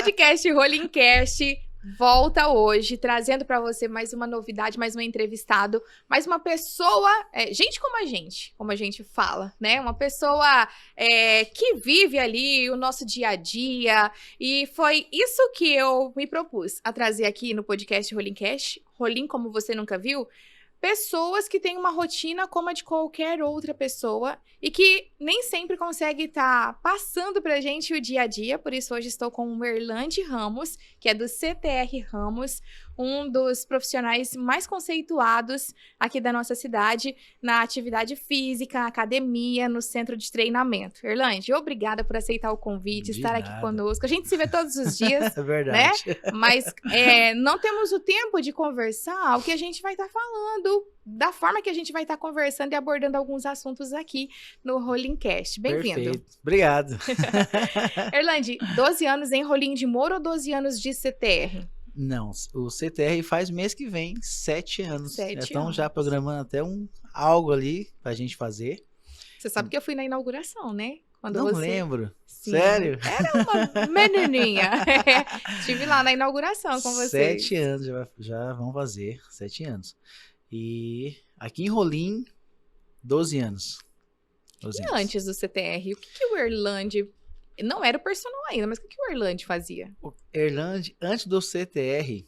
Podcast Rolincast volta hoje, trazendo para você mais uma novidade, mais um entrevistado, mais uma pessoa, gente como a gente fala, né? Uma pessoa que vive ali o nosso dia a dia, e foi isso que eu me propus a trazer aqui no podcast Rolincast, Rolim como você nunca viu, pessoas que têm uma rotina como a de qualquer outra pessoa e que nem sempre consegue estar passando pra gente o dia a dia. Por isso, hoje estou com o Erlande Ramos, que é do CTR Ramos, um dos profissionais mais conceituados aqui da nossa cidade na atividade física, academia, no centro de treinamento. Erlande, obrigada por aceitar o convite, estar aqui conosco. A gente se vê todos os dias, é verdade, né? Mas não temos o tempo de conversar o que a gente vai estar falando, da forma que a gente vai estar conversando e abordando alguns assuntos aqui no Rolincast. Bem-vindo. Perfeito. Obrigado. Erlande, 12 anos em Rolim de Moura ou 12 anos de CTR? Não, o CTR faz mês que vem 7 anos. 7 Estão anos. já programando até algo ali pra gente fazer. Você sabe que eu fui na inauguração, né? Quando Não você... lembro. Sim. Sério? Era uma menininha. Estive lá na inauguração com vocês. 7 anos já vão fazer, 7 anos. E aqui em Rolim, 12 anos. 12 E anos. antes do CTR, o que o Erlande... Não era o personal ainda, mas o que o Erlande fazia? O Erlande, antes do CTR...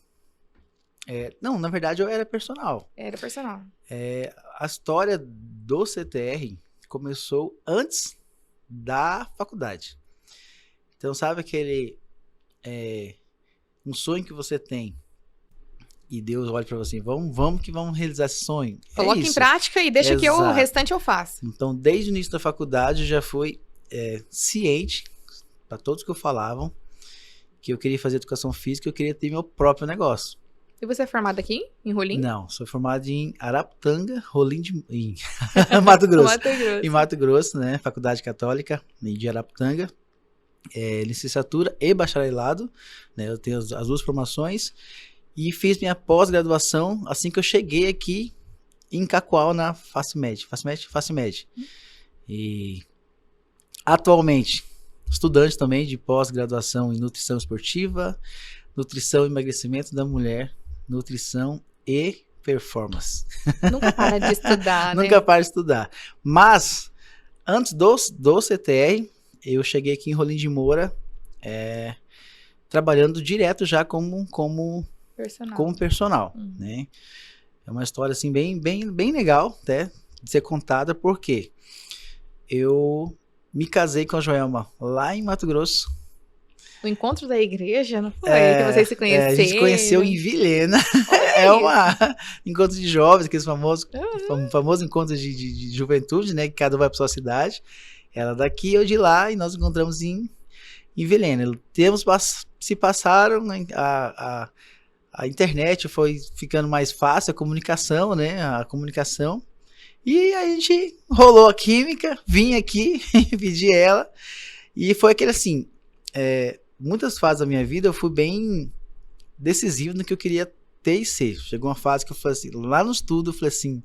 não, na verdade eu era personal. Era personal. A história do CTR começou antes da faculdade. Então, sabe aquele... um sonho que você tem e Deus olha para você, vamos realizar esse sonho. Coloca em prática e deixa que o restante eu faço. Então, desde o início da faculdade, eu já fui ciente, para todos que eu falavam, que eu queria fazer educação física, eu queria ter meu próprio negócio. E você é formado aqui, em Rolim? Não, sou formado em Araputanga, em Mato Grosso. Em Mato Grosso, né? Faculdade Católica de Araputanga. Licenciatura e bacharelado, né? Eu tenho as duas formações. E fiz minha pós-graduação assim que eu cheguei aqui em Cacoal, na FACIMED. E atualmente, estudante também de pós-graduação em nutrição esportiva, nutrição e emagrecimento da mulher, nutrição e performance. Nunca para de estudar, né? Nunca para de estudar. Mas, antes do CTR, eu cheguei aqui em Rolim de Moura, trabalhando direto já como personal, né? É uma história assim bem legal, até de ser contada, porque eu me casei com a Joelma lá em Mato Grosso. O encontro da igreja, não foi? Que vocês se conheceram? A gente se conheceu em Vilhena. Encontro de jovens, aqueles famosos encontros de juventude, né? Que cada um vai para sua cidade. Ela daqui, eu de lá, e nós encontramos em Vilhena. Se passaram a internet foi ficando mais fácil, a comunicação, né? E a gente rolou a química, vim aqui, pedi ela. E foi aquele assim, muitas fases da minha vida eu fui bem decisivo no que eu queria ter e ser. Chegou uma fase que eu falei assim, lá no estudo, eu falei assim,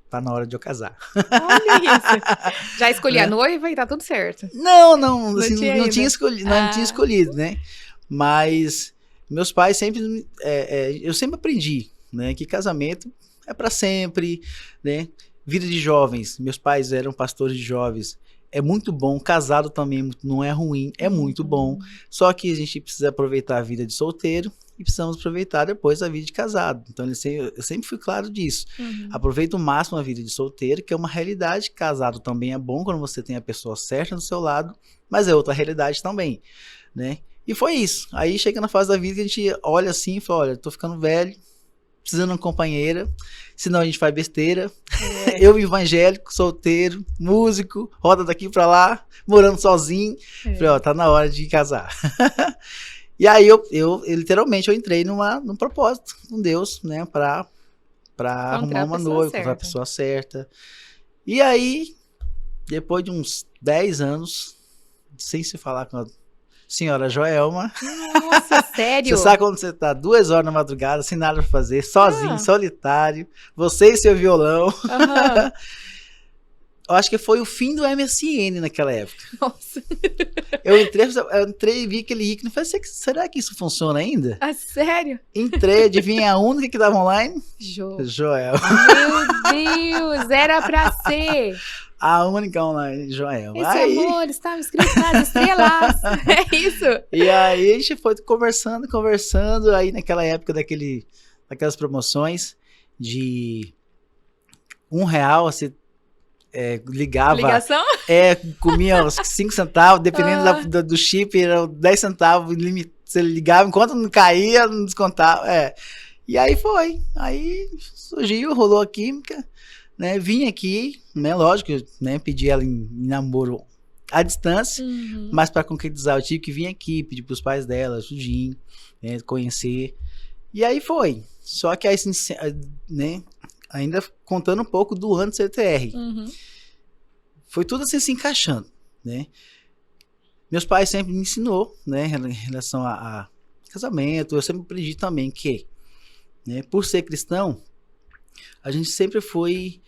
tá na hora de eu casar. Olha isso. Já escolhi a noiva e tá tudo certo. Não tinha escolhido, né? Mas... meus pais sempre, eu sempre aprendi, né, que casamento é para sempre, né, vida de jovens, meus pais eram pastores de jovens, é muito bom, casado também não é ruim, é muito bom, só que a gente precisa aproveitar a vida de solteiro e precisamos aproveitar depois a vida de casado, então eu sempre fui claro disso, aproveita o máximo a vida de solteiro, que é uma realidade, casado também é bom quando você tem a pessoa certa do seu lado, mas é outra realidade também, né. E foi isso. Aí chega na fase da vida que a gente olha assim e fala, olha, tô ficando velho, precisando de uma companheira, senão a gente faz besteira. Eu evangélico, solteiro, músico, roda daqui pra lá, morando sozinho. Falei, ó, tá na hora de casar. E aí eu literalmente entrei num propósito com Deus, né, pra arrumar uma noiva, encontrar a pessoa certa. E aí, depois de uns 10 anos, sem se falar com a senhora Joelma. Nossa, sério? Você sabe quando você tá 2 horas na madrugada, sem nada pra fazer, sozinho, solitário, você e seu violão. Eu acho que foi o fim do MSN naquela época. Nossa. Eu entrei e vi aquele ícone e falei, será que isso funciona ainda? Ah, sério? Entrei, adivinha a única que tava online? Joel. Meu Deus, era pra ser. A única online, Joel. Esse amor estava escrito nas estrelas. É isso. E aí a gente foi conversando. Aí naquela época daquelas promoções de R$1, você ligava. Ligação? Comia uns 5 centavos, dependendo do chip, era 10 centavos. Você ligava, enquanto não caía, não descontava. E aí foi. Aí surgiu, rolou a química. Né, vim aqui, né, lógico, né, pedi ela em namoro à distância, mas para concretizar eu tive que vir aqui, pedir pros pais dela, tudinho, né, conhecer, e aí foi. Só que aí, né, ainda contando um pouco do ano do CTR, foi tudo assim se encaixando, né. Meus pais sempre me ensinou, né, em relação a casamento, eu sempre aprendi também que, né, por ser cristão, a gente sempre foi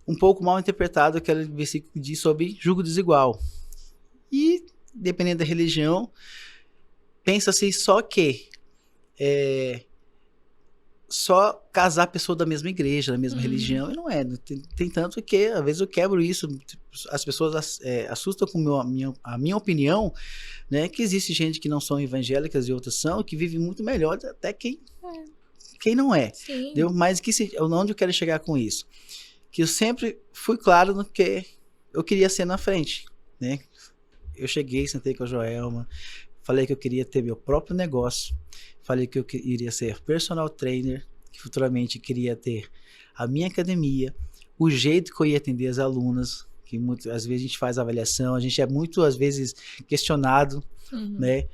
um pouco mal interpretado aquele versículo que diz sobre julgo desigual. E, dependendo da religião, pensa-se só que só casar pessoa da mesma igreja, da mesma religião, e não é. Tem tanto que, às vezes, eu quebro isso. As pessoas assustam com a minha opinião, né, que existe gente que não são evangélicas e outras são, que vive muito melhor até quem não é. Entendeu? Mas onde eu quero chegar com isso? Que eu sempre fui claro no que eu queria ser na frente, né? Eu cheguei, sentei com a Joelma, falei que eu queria ter meu próprio negócio, falei que eu iria ser personal trainer, que futuramente queria ter a minha academia, o jeito que eu ia atender as alunas, que às vezes a gente faz avaliação, a gente é muito, às vezes, questionado, né?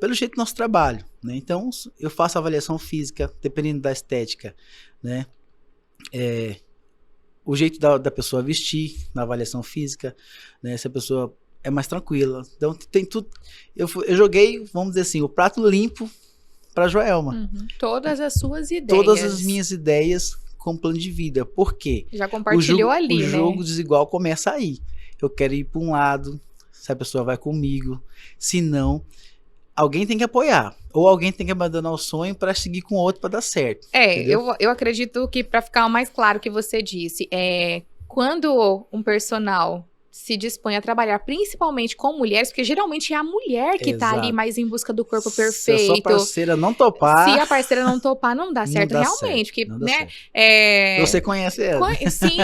Pelo jeito do nosso trabalho, né? Então, eu faço avaliação física, dependendo da estética, né? O jeito da pessoa vestir na avaliação física, né? Se a pessoa é mais tranquila. Então, tem tudo. Eu joguei, vamos dizer assim, o prato limpo para Joelma. Todas as suas ideias. Todas as minhas ideias com plano de vida. Por quê? Já compartilhou ali, né? O jogo desigual começa aí. Eu quero ir para um lado, se a pessoa vai comigo. Se não, alguém tem que apoiar. Ou alguém tem que abandonar o sonho para seguir com o outro para dar certo. Eu acredito que, para ficar mais claro o que você disse, quando um personal se dispõe a trabalhar principalmente com mulheres, porque geralmente é a mulher que tá ali mais em busca do corpo perfeito. Se a sua parceira não topar... Se a parceira não topar, não dá certo realmente. Porque, né, você conhece ela. Sim,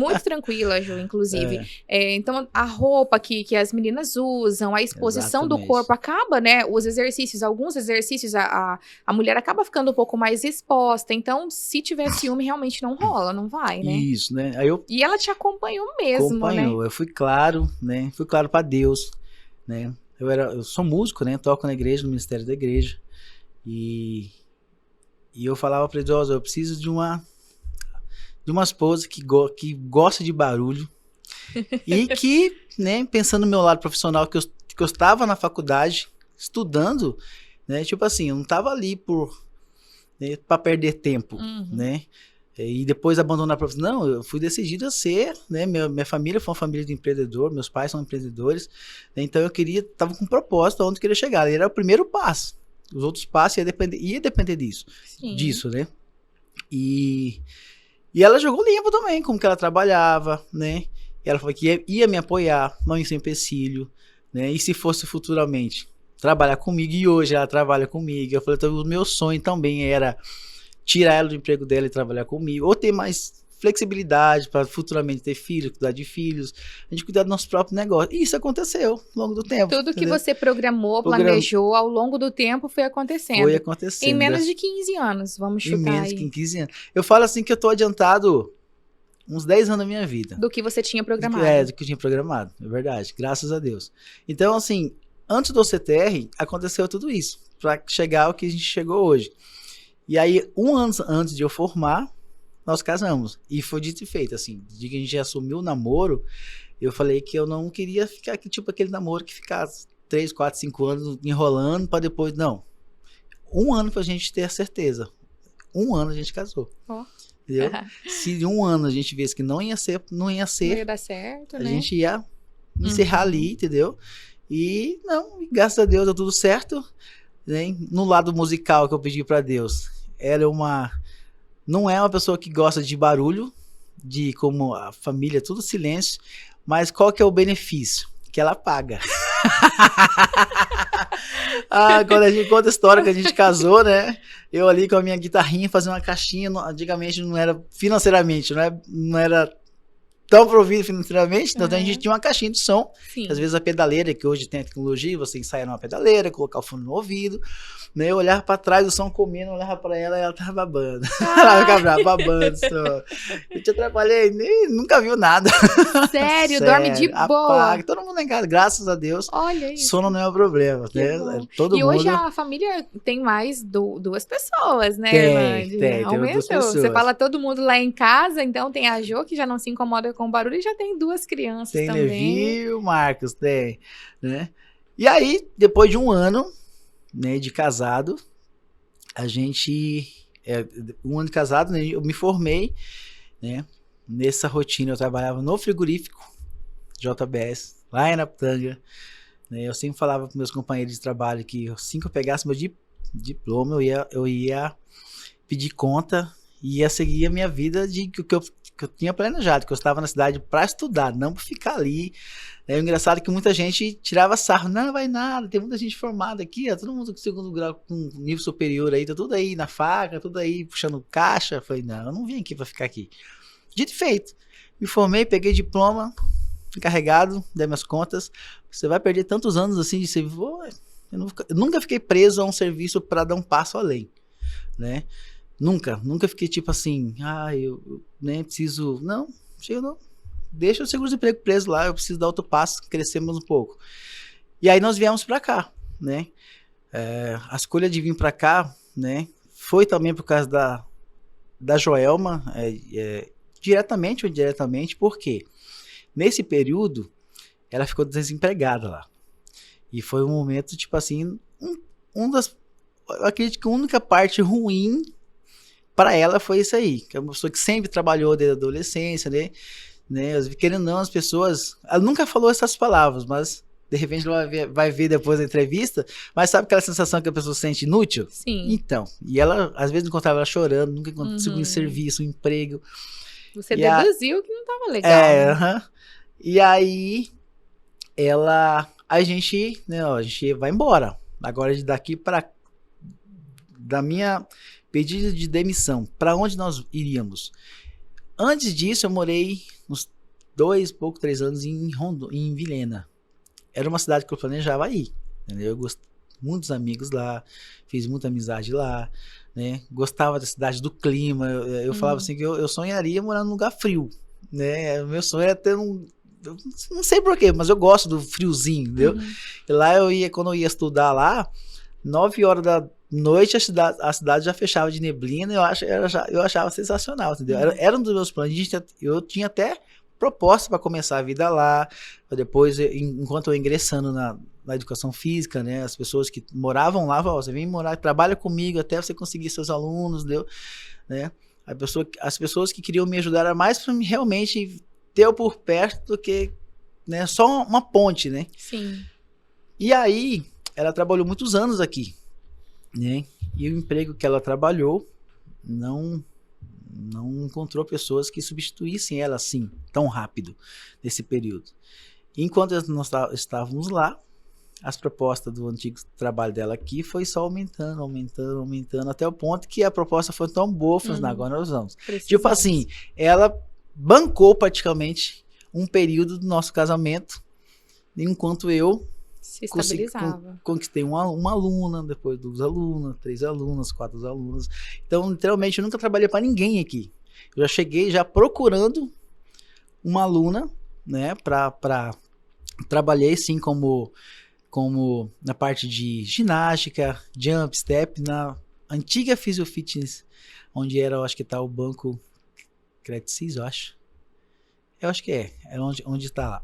muito tranquila, Ju, inclusive. Então, a roupa que as meninas usam, a exposição do corpo acaba, né, alguns exercícios, a mulher acaba ficando um pouco mais exposta. Então, se tiver ciúme, realmente não rola, não vai, né? Isso, né? E ela te acompanhou mesmo, né? Eu fui claro, né? Fui claro para Deus, né? Eu sou músico, né? Toco na igreja, no ministério da igreja. E eu falava para Deus, eu preciso de uma esposa que gosta de barulho e que, né, pensando no meu lado profissional, que eu estava na faculdade estudando, né? Tipo assim, eu não estava ali para perder tempo, né? E depois abandonar a profissão. Não, eu fui decidido a ser, né? Minha família foi uma família de empreendedor, meus pais são empreendedores, né? Então eu estava com um propósito aonde eu queria chegar. Ele era o primeiro passo. Os outros passos ia depender disso, né? E ela jogou limpo também, como que ela trabalhava, né? E ela falou que ia me apoiar, não ia ser empecilho, né? E se fosse futuramente trabalhar comigo, e hoje ela trabalha comigo, eu falei, então, o meu sonho também era tirar ela do emprego dela e trabalhar comigo, ou ter mais flexibilidade para futuramente ter filhos, cuidar de filhos, a gente cuidar do nosso próprio negócio. E isso aconteceu ao longo do tempo. Tudo que você planejou ao longo do tempo foi acontecendo. Foi acontecendo. Em menos de 15 anos, vamos chutar aí. Em menos de 15 anos. Eu falo assim que eu tô adiantado uns 10 anos da minha vida. Do que você tinha programado. Do que eu tinha programado, é verdade, graças a Deus. Então, assim, antes do CTR, aconteceu tudo isso, para chegar ao que a gente chegou hoje. E aí, um ano antes de eu formar, nós casamos. E foi dito e feito, assim, de que a gente assumiu o namoro, eu falei que eu não queria ficar aqui, tipo aquele namoro que fica 3, 4, 5 anos enrolando para depois, não. Um ano pra gente ter a certeza. um ano a gente casou. Oh. Entendeu? Se em um ano a gente visse que não ia não ia dar certo, a gente ia encerrar ali, entendeu? E graças a Deus deu tudo certo, né? No lado musical que eu pedi pra Deus, não é uma pessoa que gosta de barulho, de como a família, tudo silêncio, mas qual que é o benefício? Que ela paga. Quando a gente conta a história que a gente casou, né? Eu ali com a minha guitarrinha fazendo uma caixinha, antigamente não era financeiramente, não era tão provido financeiramente, então a gente tinha uma caixinha de som, às vezes a pedaleira, que hoje tem a tecnologia, você ensaia numa pedaleira, colocar o fone no ouvido, né? Eu olhava pra trás, o som comendo, eu olhava pra ela e ela tava babando. Ela ficava brava, babando só. Eu te atrapalhei, nunca viu nada. Sério, dorme de boa. Apaga. Todo mundo em casa, graças a Deus. Olha isso. Sono não é o problema, né? Todo mundo... hoje a família tem mais duas pessoas, né, Tem duas pessoas. Você fala todo mundo lá em casa, então tem a Jo, que já não se incomoda com barulho, e já tem duas crianças também. Tem Levi e o Marcos, tem, né? E aí, depois de um ano, né, de casado, um ano de casado, né, eu me formei, né? Nessa rotina eu trabalhava no frigorífico JBS, lá em Araputanga, né? Eu sempre falava para meus companheiros de trabalho que assim que eu pegasse meu diploma, eu ia pedir conta e ia seguir a minha vida que eu tinha planejado, que eu estava na cidade para estudar, não para ficar ali. É engraçado que muita gente tirava sarro, não vai nada, tem muita gente formada aqui, todo mundo com segundo grau, com nível superior aí, tá tudo aí na faca, tudo aí puxando caixa. Eu falei, não, eu não vim aqui para ficar aqui. Dito e feito, me formei, peguei diploma, encarregado, dei minhas contas. Você vai perder tantos anos assim de serviço. Eu nunca fiquei preso a um serviço para dar um passo além, né? Nunca fiquei tipo assim, eu nem preciso, não, deixa o seguro-desemprego preso lá, eu preciso dar outro passo, crescemos um pouco. E aí nós viemos para cá, né? A escolha de vir para cá, né, foi também por causa da Joelma, diretamente ou indiretamente, porque nesse período ela ficou desempregada lá. E foi um momento, tipo assim, eu acredito que a única parte ruim para ela foi isso aí, que é uma pessoa que sempre trabalhou desde a adolescência, né? Querendo ou não, as pessoas... Ela nunca falou essas palavras, mas de repente ela vai ver depois da entrevista, mas sabe aquela sensação que a pessoa se sente inútil? Sim. Então, e ela, às vezes, encontrava ela chorando, nunca conseguiu um serviço, um emprego. Você deduziu que não estava legal. Né? E aí, a gente vai embora. Agora, daqui para... Da minha... pedido de demissão, para onde nós iríamos? Antes disso, eu morei uns 3 anos em Vilhena. Era uma cidade que eu planejava ir, entendeu? Eu gostei, muitos amigos lá, fiz muita amizade lá, né? Gostava da cidade, do clima. Eu falava assim que eu sonharia morar num lugar frio, né? O meu sonho era ter eu não sei porquê, mas eu gosto do friozinho, entendeu? E lá quando eu ia estudar lá, 9 horas da noite a cidade já fechava de neblina. Eu achava sensacional, entendeu? Era um dos meus planos. Eu tinha até proposta para começar a vida lá, pra depois, enquanto eu ingressando na educação física, né, as pessoas que moravam lá falavam, você vem morar, trabalha comigo até você conseguir seus alunos, entendeu? Né? As pessoas que queriam me ajudar era mais para realmente ter eu por perto do que, né, só uma ponte, né? Sim. E aí ela trabalhou muitos anos aqui, né? E o emprego que ela trabalhou não encontrou pessoas que substituíssem ela assim, tão rápido, nesse período. Enquanto nós estávamos lá, as propostas do antigo trabalho dela aqui foi só aumentando, até o ponto que a proposta foi tão boa, agora nós vamos. Tipo assim, ela bancou praticamente um período do nosso casamento, enquanto eu se estabilizava. Conquistei uma aluna, depois 2 alunas, 3 alunas, 4 alunas. Então, literalmente, eu nunca trabalhei para ninguém aqui. Eu já cheguei procurando uma aluna, né? Trabalhei, sim, como na parte de ginástica, jump, step, na antiga Fisiofitness, onde eu acho que tá o banco Credit Suisse, eu acho. Eu acho que é onde tá lá.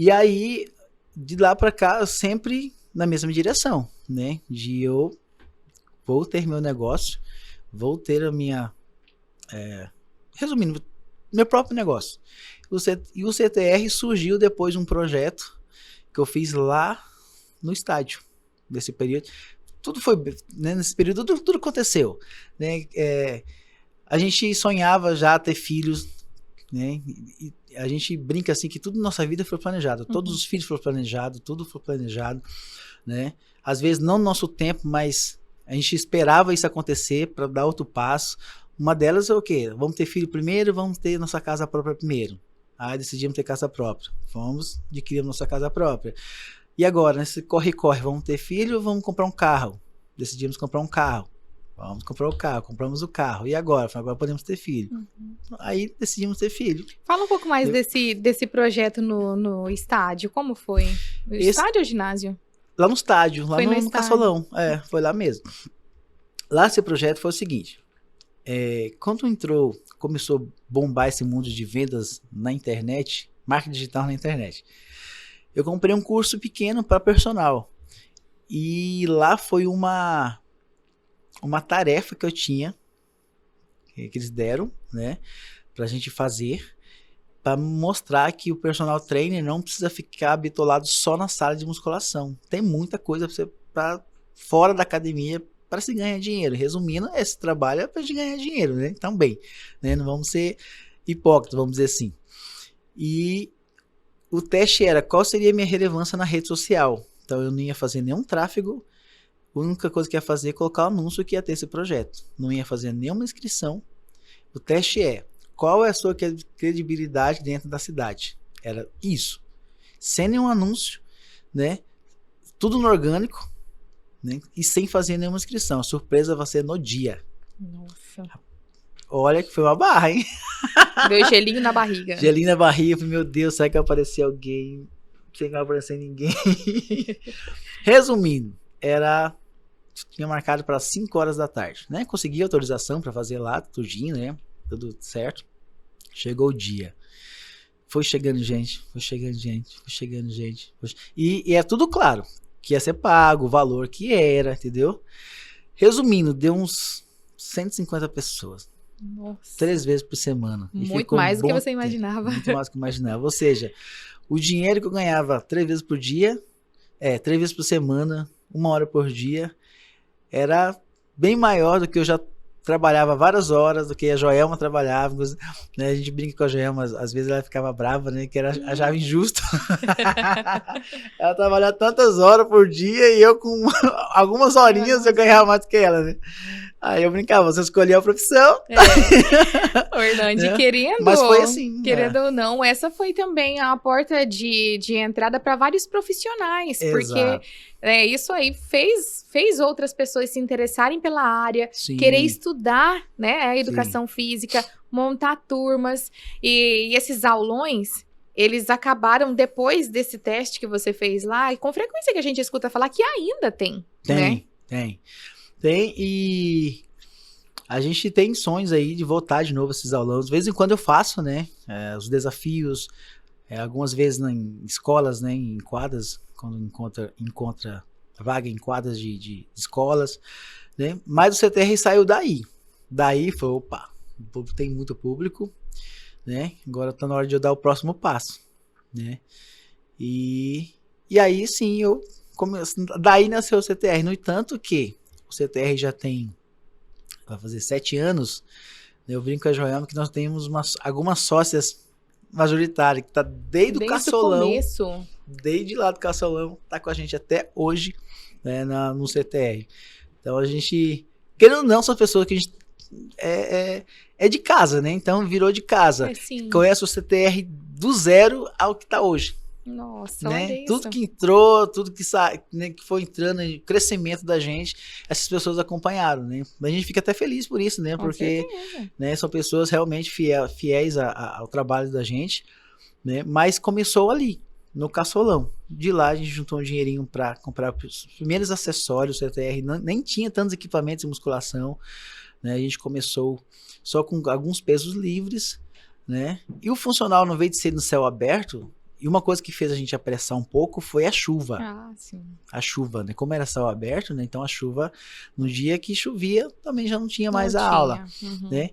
E aí, de lá para cá, eu sempre na mesma direção, né? De eu vou ter meu negócio, vou ter a minha... resumindo, meu próprio negócio. E o CTR surgiu depois de um projeto que eu fiz lá no estádio, nesse período. Tudo foi, né, nesse período, tudo aconteceu. Né? A gente sonhava já ter filhos, né? E a gente brinca assim que tudo na nossa vida foi planejado. Todos os filhos foram planejados, tudo foi planejado. Né? Às vezes não no nosso tempo, mas a gente esperava isso acontecer para dar outro passo. Uma delas é o quê? Vamos ter filho primeiro, vamos ter nossa casa própria primeiro. Aí decidimos ter casa própria. Fomos, adquirimos nossa casa própria. E agora, nesse corre-corre, vamos ter filho ou vamos comprar um carro? Decidimos comprar um carro. Vamos comprar o carro, compramos o carro. E agora? Agora podemos ter filho. Aí decidimos ter filho. Fala um pouco mais desse projeto no estádio. Como foi? No estádio ou ginásio? Lá no estádio, lá no Caçolão. Foi lá mesmo. Lá esse projeto foi o seguinte. Quando começou a bombar esse mundo de vendas na internet, marketing digital na internet, eu comprei um curso pequeno para personal. E lá foi uma tarefa que eu tinha, que eles deram, né, pra gente fazer, para mostrar que o personal trainer não precisa ficar bitolado só na sala de musculação. Tem muita coisa para fora da academia para se ganhar dinheiro. Resumindo, esse trabalho é para gente ganhar dinheiro, né? Também, né? Não vamos ser hipócritas, vamos dizer assim. E o teste era qual seria a minha relevância na rede social. Então eu não ia fazer nenhum tráfego. A única coisa que ia fazer é colocar o anúncio que ia ter esse projeto. Não ia fazer nenhuma inscrição. O teste é qual é a sua credibilidade dentro da cidade. Era isso. Sem nenhum anúncio, né? Tudo no orgânico. Né? E sem fazer nenhuma inscrição. A surpresa vai ser no dia. Nossa. Olha que foi uma barra, hein? Deu gelinho na barriga. Gelinho na barriga. Meu Deus, será que vai aparecer alguém? Sem aparecer ninguém. Resumindo, tinha marcado para 5 horas da tarde. Né? Consegui autorização para fazer lá, tudinho, né? Tudo certo. Chegou o dia. Foi chegando gente. E é tudo claro. Que ia ser pago, o valor que era, entendeu? Resumindo, deu uns 150 pessoas. Nossa. 3 vezes por semana. Muito mais do que você imaginava. Muito mais do que eu imaginava. Ou seja, o dinheiro que eu ganhava 3 vezes por dia, 3 vezes por semana, 1 hora por dia, era bem maior do que eu já trabalhava várias horas, do que a Joelma trabalhava, né? A gente brinca com a Joelma, às vezes ela ficava brava, né? Que achava injusto. Ela trabalhava tantas horas por dia e eu com algumas horinhas eu ganhava mais do que ela, né? Aí eu brincava, você escolheu a profissão. Verdade, né? Mas foi assim. Querendo ou não, essa foi também a porta de entrada para vários profissionais. Exato. Porque isso aí fez outras pessoas se interessarem pela área, sim, querer estudar, né, a educação, sim, física, montar turmas. E esses aulões, eles acabaram depois desse teste que você fez lá, e com frequência que a gente escuta falar que ainda tem. Tem, e a gente tem sonhos aí de voltar de novo esses aulões. De vez em quando eu faço, né, os desafios, algumas vezes em escolas, né, em quadras, quando encontra vaga em quadras de escolas, né, mas o CTR saiu daí foi, opa, tem muito público, né, agora tá na hora de eu dar o próximo passo, né, e aí sim, daí nasceu o CTR, no entanto que o CTR já vai fazer 7 anos, né? Eu brinco com a Joelma que nós temos algumas sócias majoritárias, que tá desde o Caçolão, desde lá do Caçolão, tá com a gente até hoje, né, no CTR. Então a gente, querendo ou não, são pessoas que a gente é de casa, né? Então virou de casa. Conhece o CTR do zero ao que tá hoje. Nossa, né? Olha isso. Tudo que entrou, tudo que né, que foi entrando, o crescimento da gente, essas pessoas acompanharam, né? A gente fica até feliz por isso, né? Porque, né, são pessoas realmente fiéis ao trabalho da gente, né? Mas começou ali, no Caçolão. De lá a gente juntou um dinheirinho para comprar os primeiros acessórios, o CTR nem tinha tantos equipamentos de musculação, né? A gente começou só com alguns pesos livres, né? E o funcional, no vez de ser no céu aberto, E uma coisa que fez a gente apressar um pouco foi a chuva. Ah, sim. A chuva, né? Como era céu aberto, né? Então a chuva, no dia que chovia, também já não tinha mais a aula, né?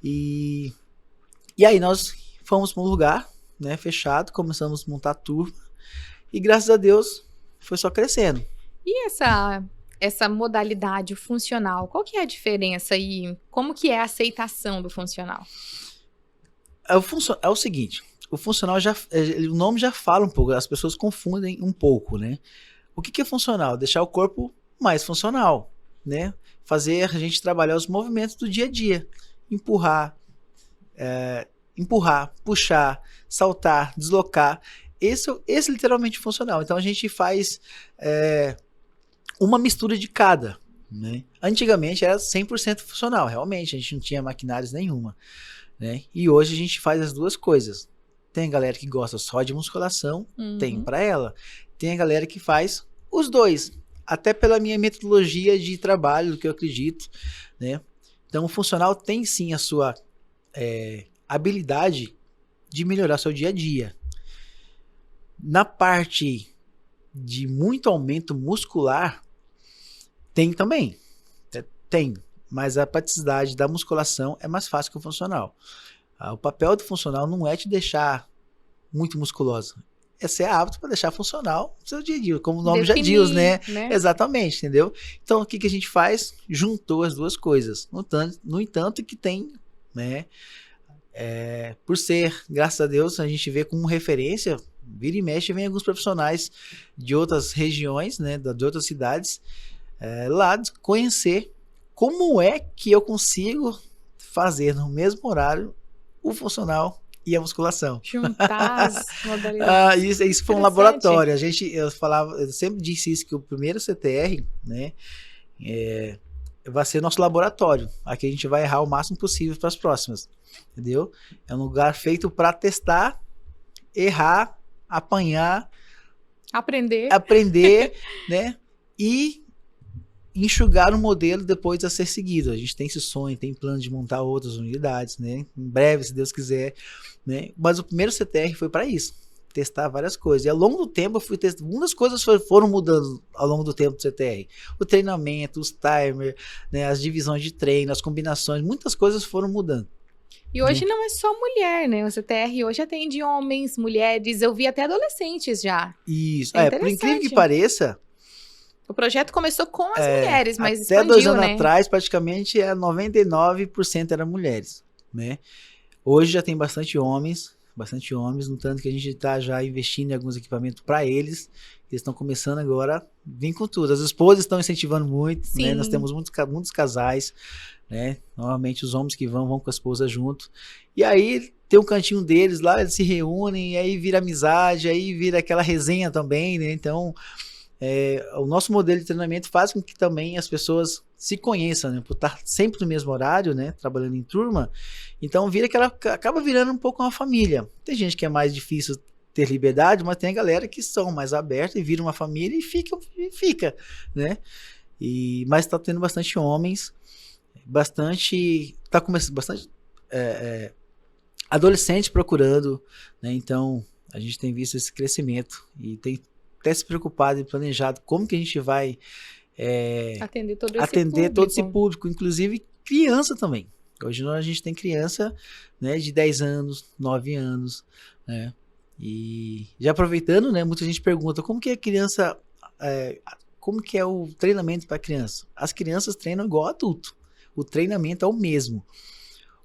E aí nós fomos para um lugar, né, fechado, começamos a montar a turma e graças a Deus foi só crescendo. E essa modalidade funcional, qual que é a diferença e como que é a aceitação do funcional? É o seguinte, o funcional o nome já fala um pouco, as pessoas confundem um pouco, né? O que é funcional? Deixar o corpo mais funcional, né? Fazer a gente trabalhar os movimentos do dia a dia, empurrar, puxar, saltar, deslocar. Esse literalmente funcional. Então a gente faz uma mistura de cada, né? Antigamente era 100% funcional, realmente, a gente não tinha maquinários nenhuma, né? E hoje a gente faz as duas coisas. Tem a galera que gosta só de musculação, tem para ela. Tem a galera que faz os dois, até pela minha metodologia de trabalho, do que eu acredito, né? Então o funcional tem sim a sua habilidade de melhorar seu dia a dia. Na parte de muito aumento muscular, tem também. Tem, mas a praticidade da musculação é mais fácil que o funcional. O papel do funcional não é te deixar muito musculosa, é ser apto para deixar funcional no seu dia a dia, como o nome já diz, né? Exatamente, entendeu? Então o que a gente faz? Juntou as duas coisas. No entanto que tem, né? Por ser, graças a Deus, a gente vê como referência, vira e mexe, vem alguns profissionais de outras regiões, né, de outras cidades, lá conhecer como é que eu consigo fazer no mesmo horário o funcional e a musculação. Juntar as modalidades. Isso foi um laboratório. Eu sempre disse isso, que o primeiro CTR, né, vai ser nosso laboratório. Aqui a gente vai errar o máximo possível para as próximas. Entendeu? É um lugar feito para testar, errar, apanhar, aprender, né? E enxugar um modelo depois a ser seguido. A gente tem esse sonho, tem plano de montar outras unidades, né? Em breve, se Deus quiser, né? Mas o primeiro CTR foi para isso, testar várias coisas. E ao longo do tempo eu fui testando. Muitas coisas foram mudando ao longo do tempo do CTR. O treinamento, os timers, né? As divisões de treino, as combinações, muitas coisas foram mudando. E hoje não é só mulher, né? O CTR hoje atende homens, mulheres, eu vi até adolescentes já. Isso, por incrível que pareça... O projeto começou com as mulheres, mas até expandiu, 2 anos atrás, praticamente 99% eram mulheres, né? Hoje já tem bastante homens, no tanto que a gente está já investindo em alguns equipamentos para eles, eles estão começando agora a vir com tudo. As esposas estão incentivando muito, né? Nós temos muitos casais, né? Normalmente os homens que vão com a esposa junto. E aí tem um cantinho deles lá, eles se reúnem, e aí vira amizade, aí vira aquela resenha também, né? Então, o nosso modelo de treinamento faz com que também as pessoas se conheçam, né? Por estar sempre no mesmo horário, né? Trabalhando em turma. Então vira que ela acaba virando um pouco uma família. Tem gente que é mais difícil ter liberdade, mas tem a galera que são mais aberta e vira uma família e fica, né? Mas está tendo bastante homens, tá começando bastante adolescentes procurando, né? Então a gente tem visto esse crescimento e tem até se preocupado e planejado como que a gente vai atender todo esse público, inclusive criança também. Hoje a gente tem criança, né, de 10 anos, 9 anos, né? E já aproveitando, né, muita gente pergunta como que a criança, como que é o treinamento para criança? As crianças treinam igual adulto. O treinamento é o mesmo.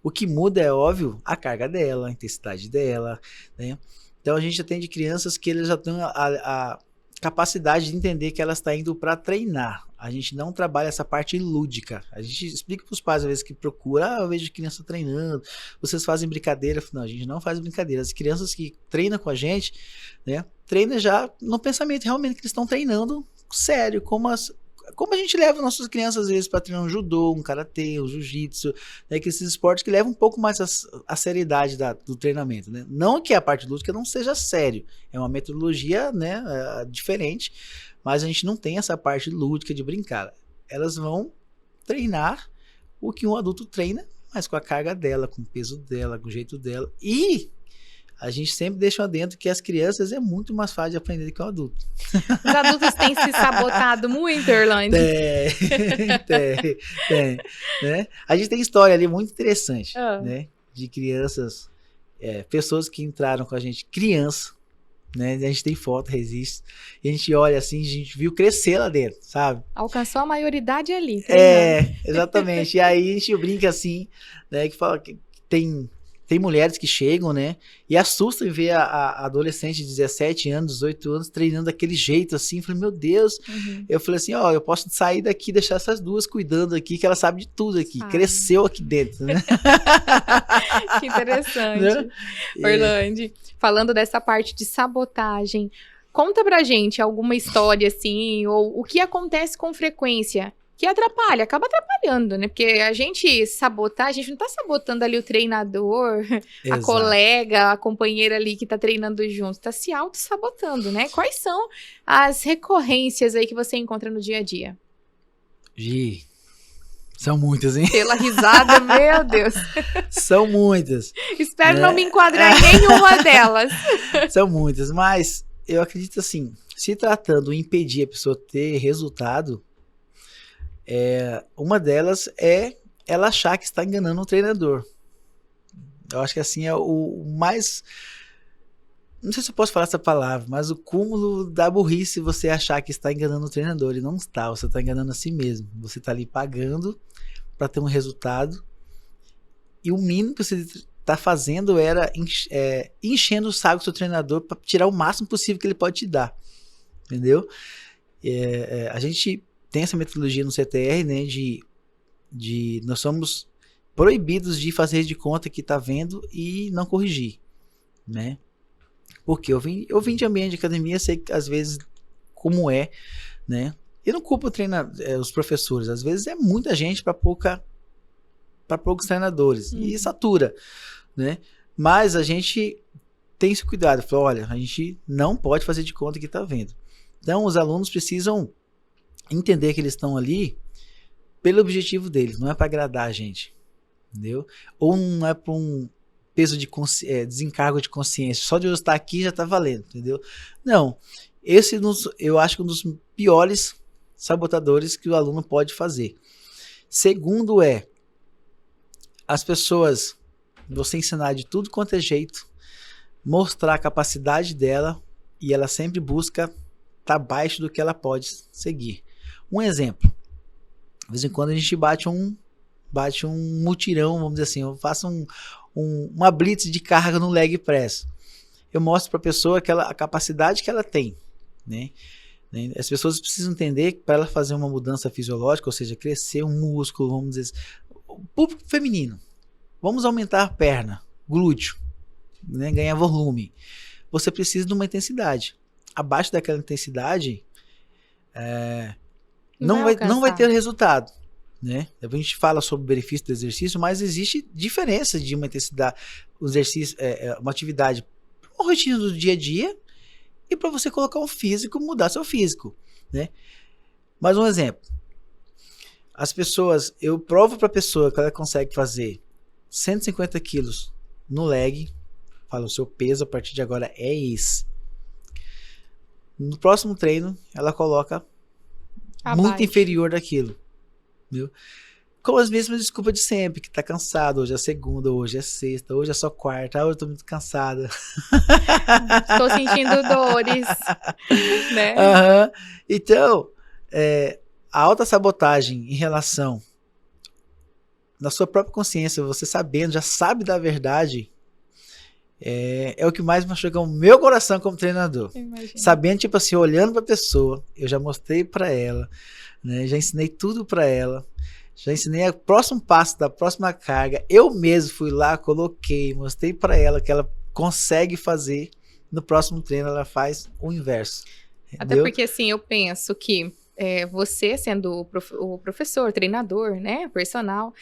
O que muda é óbvio a carga dela, a intensidade dela, né? Então a gente atende crianças que eles já têm a capacidade de entender que elas estão indo para treinar. A gente não trabalha essa parte lúdica. A gente explica para os pais, às vezes, que procura, eu vejo criança treinando, vocês fazem brincadeira. Não, a gente não faz brincadeira. As crianças que treinam com a gente, né, treinam já no pensamento realmente que eles estão treinando sério, como a gente leva nossas crianças, às vezes, para treinar um judô, um karatê, um jiu-jitsu, né, que esses esportes que levam um pouco mais a seriedade do treinamento, né? Não que a parte lúdica não seja sério, é uma metodologia, né, diferente, mas a gente não tem essa parte lúdica de brincar. Elas vão treinar o que um adulto treina, mas com a carga dela, com o peso dela, com o jeito dela. E a gente sempre deixa adentro que as crianças é muito mais fácil de aprender do que o adulto. Os adultos têm se sabotado muito, Orlando. Tem, né? A gente tem história ali muito interessante, né? De crianças, pessoas que entraram com a gente, criança, né? A gente tem foto, registro, e a gente olha assim, a gente viu crescer lá dentro, sabe? Alcançou a maioridade ali. Exatamente. E aí a gente brinca assim, né? Que fala que tem mulheres que chegam, né? E assustam em ver a adolescente de 17 anos, 18 anos, treinando daquele jeito assim. Eu falei, meu Deus. Eu falei assim, eu posso sair daqui, deixar essas duas cuidando aqui, que ela sabe de tudo aqui. Cresceu aqui dentro, né? Que interessante. Né? Orlando, falando dessa parte de sabotagem, conta pra gente alguma história assim, ou o que acontece com frequência que acaba atrapalhando, né? Porque a gente sabotar, a gente não tá sabotando ali o treinador, a colega, a companheira ali que tá treinando junto, tá se auto-sabotando, né? Quais são as recorrências aí que você encontra no dia a dia? São muitas, hein? Pela risada, meu Deus. São muitas. Espero não me enquadrar em nenhuma delas. São muitas, mas eu acredito assim, se tratando de impedir a pessoa ter resultado, uma delas é ela achar que está enganando o treinador. Eu acho que assim é o mais... Não sei se eu posso falar essa palavra, mas o cúmulo da burrice você achar que está enganando o treinador. E não está, você está enganando a si mesmo. Você está ali pagando para ter um resultado. E o mínimo que você está fazendo era enchendo o saco do seu treinador para tirar o máximo possível que ele pode te dar. Entendeu? A gente tem essa metodologia no CTR, né, de nós somos proibidos de fazer de conta que está vendo e não corrigir, né? Porque eu vim de ambiente de academia, sei que às vezes como né? E não culpo os professores, às vezes é muita gente para poucos treinadores e satura, né? Mas a gente tem esse cuidado, fala, olha, a gente não pode fazer de conta que está vendo. Então os alunos precisam entender que eles estão ali pelo objetivo deles, não é para agradar a gente, entendeu? Ou não é para um peso de desencargo de consciência, só de eu estar aqui já está valendo, entendeu? Não, eu acho que um dos piores sabotadores que o aluno pode fazer. Segundo as pessoas, você ensinar de tudo quanto é jeito, mostrar a capacidade dela e ela sempre busca estar abaixo do que ela pode seguir. Um exemplo, de vez em quando a gente bate um mutirão, vamos dizer assim, eu faço uma blitz de carga no leg press. Eu mostro para a pessoa a capacidade que ela tem, né? As pessoas precisam entender que para ela fazer uma mudança fisiológica, ou seja, crescer um músculo, vamos dizer assim, o público feminino, vamos aumentar a perna, glúteo, né? Ganhar volume. Você precisa de uma intensidade. Abaixo daquela intensidade, não vai ter resultado, né? A gente fala sobre o benefício do exercício, mas existe diferença de uma intensidade, uma atividade, uma rotina do dia a dia e para você colocar um físico, mudar seu físico, né? Mais um exemplo. As pessoas, eu provo para a pessoa que ela consegue fazer 150 quilos no leg, falo, o seu peso a partir de agora é esse. No próximo treino, ela coloca muito inferior daquilo, viu? Com as mesmas desculpas de sempre, que tá cansado, hoje é segunda, hoje é sexta, hoje é só quarta, hoje eu tô muito cansada. Estou sentindo dores, né? Então, a autossabotagem em relação na sua própria consciência, você sabendo, já sabe da verdade, é o que mais machuca o meu coração como treinador. Sabendo, tipo assim, olhando pra pessoa, eu já mostrei pra ela, né, já ensinei tudo pra ela, já ensinei o próximo passo da próxima carga, eu mesmo fui lá, coloquei, mostrei pra ela que ela consegue fazer, no próximo treino ela faz o inverso. Entendeu? Até porque assim, eu penso que você sendo o professor, treinador, né, personal,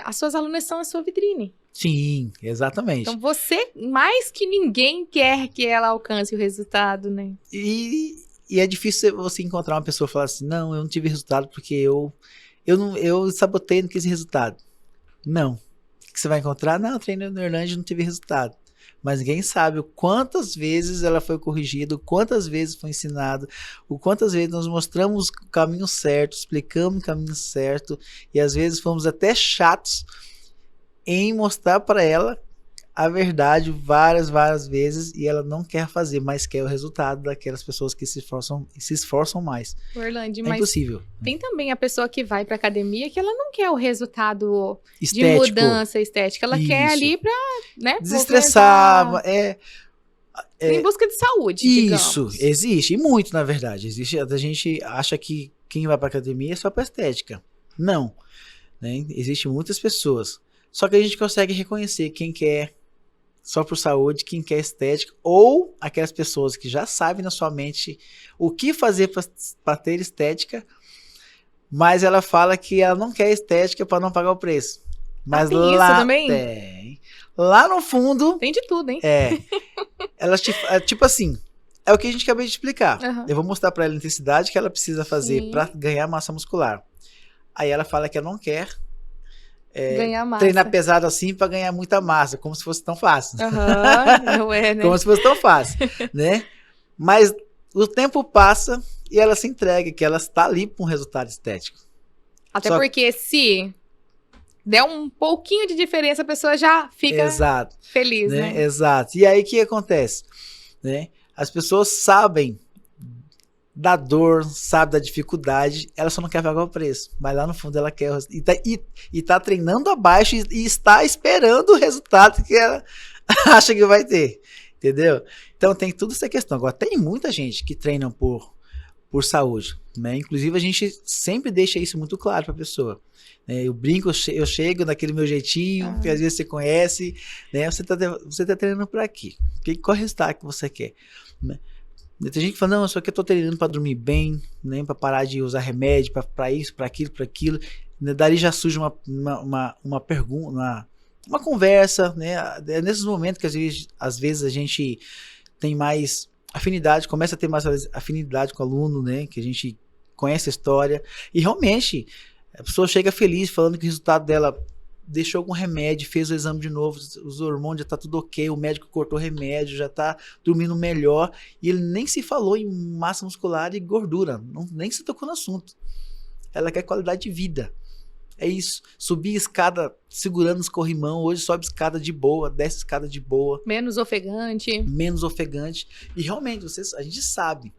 as suas alunas são a sua vitrine. Sim, exatamente. Então você, mais que ninguém, quer que ela alcance o resultado, né? E é difícil você encontrar uma pessoa e falar assim, não, eu não tive resultado porque eu sabotei, não quis resultado. Não. O que você vai encontrar? Não, eu treinei no Orlando e não tive resultado. mas ninguém sabe o quantas vezes ela foi corrigida, o quantas vezes foi ensinado, o quantas vezes nós mostramos o caminho certo, explicamos o caminho certo, e às vezes fomos até chatos em mostrar para ela a verdade várias vezes, e ela não quer fazer, mas quer o resultado daquelas pessoas que se esforçam mais. Orlando, É mas impossível. tem também a pessoa que vai pra academia que ela não quer o resultado Estético. de mudança estética. Ela quer Isso. ali pra, né, Desestressar, movimentar, em busca de saúde, isso, digamos. existe, e muito, na verdade. Existe, a gente acha que quem vai pra academia é só pra estética. Não. Né? Existem muitas pessoas. Só que a gente consegue reconhecer quem quer só por saúde, quem quer estética, ou aquelas pessoas que já sabem na sua mente o que fazer para ter estética, mas ela fala que ela não quer estética para não pagar o preço. Mas tem lá isso também? tem. Lá no fundo, Tem de tudo, hein? Elas tipo assim, é o que a gente acabou de explicar. Uhum. Eu vou mostrar para ela a intensidade que ela precisa fazer para ganhar massa muscular. Aí ela fala que ela não quer ganhar massa. Treinar pesado assim para ganhar muita massa, como se fosse tão fácil. Não é, né? Como se fosse tão fácil, né? Mas o tempo passa e ela se entrega, que ela está ali para um resultado estético. Até porque se der um pouquinho de diferença, a pessoa já fica feliz, né? Exato. E aí o que acontece? Né? As pessoas sabem da dor, sabe da dificuldade, ela só não quer pagar o preço, mas lá no fundo ela quer e tá treinando abaixo e está esperando o resultado que ela acha que vai ter, entendeu? Então tem tudo essa questão. Agora tem muita gente que treina por saúde, né? Inclusive a gente sempre deixa isso muito claro para a pessoa, né? Eu brinco, eu chego naquele meu jeitinho, que às vezes você conhece, né? Você tá treinando para quê? Qual é o resultado que você quer, né? Tem gente que fala, não, só que eu tô treinando para dormir bem, né, para parar de usar remédio, para isso, para aquilo, né, dali já surge uma pergunta, uma conversa, né, é nesses momentos que às vezes a gente tem mais afinidade, começa a ter mais afinidade com o aluno, né, que a gente conhece a história, e realmente a pessoa chega feliz falando que o resultado dela deixou algum remédio, fez o exame de novo, os hormônios já tá tudo ok, o médico cortou o remédio, já tá dormindo melhor, e ele nem se falou em massa muscular e gordura, nem se tocou no assunto. Ela quer qualidade de vida. É isso. Subir escada segurando os corrimão, hoje sobe escada de boa, desce escada de boa. Menos ofegante. E realmente, a gente sabe,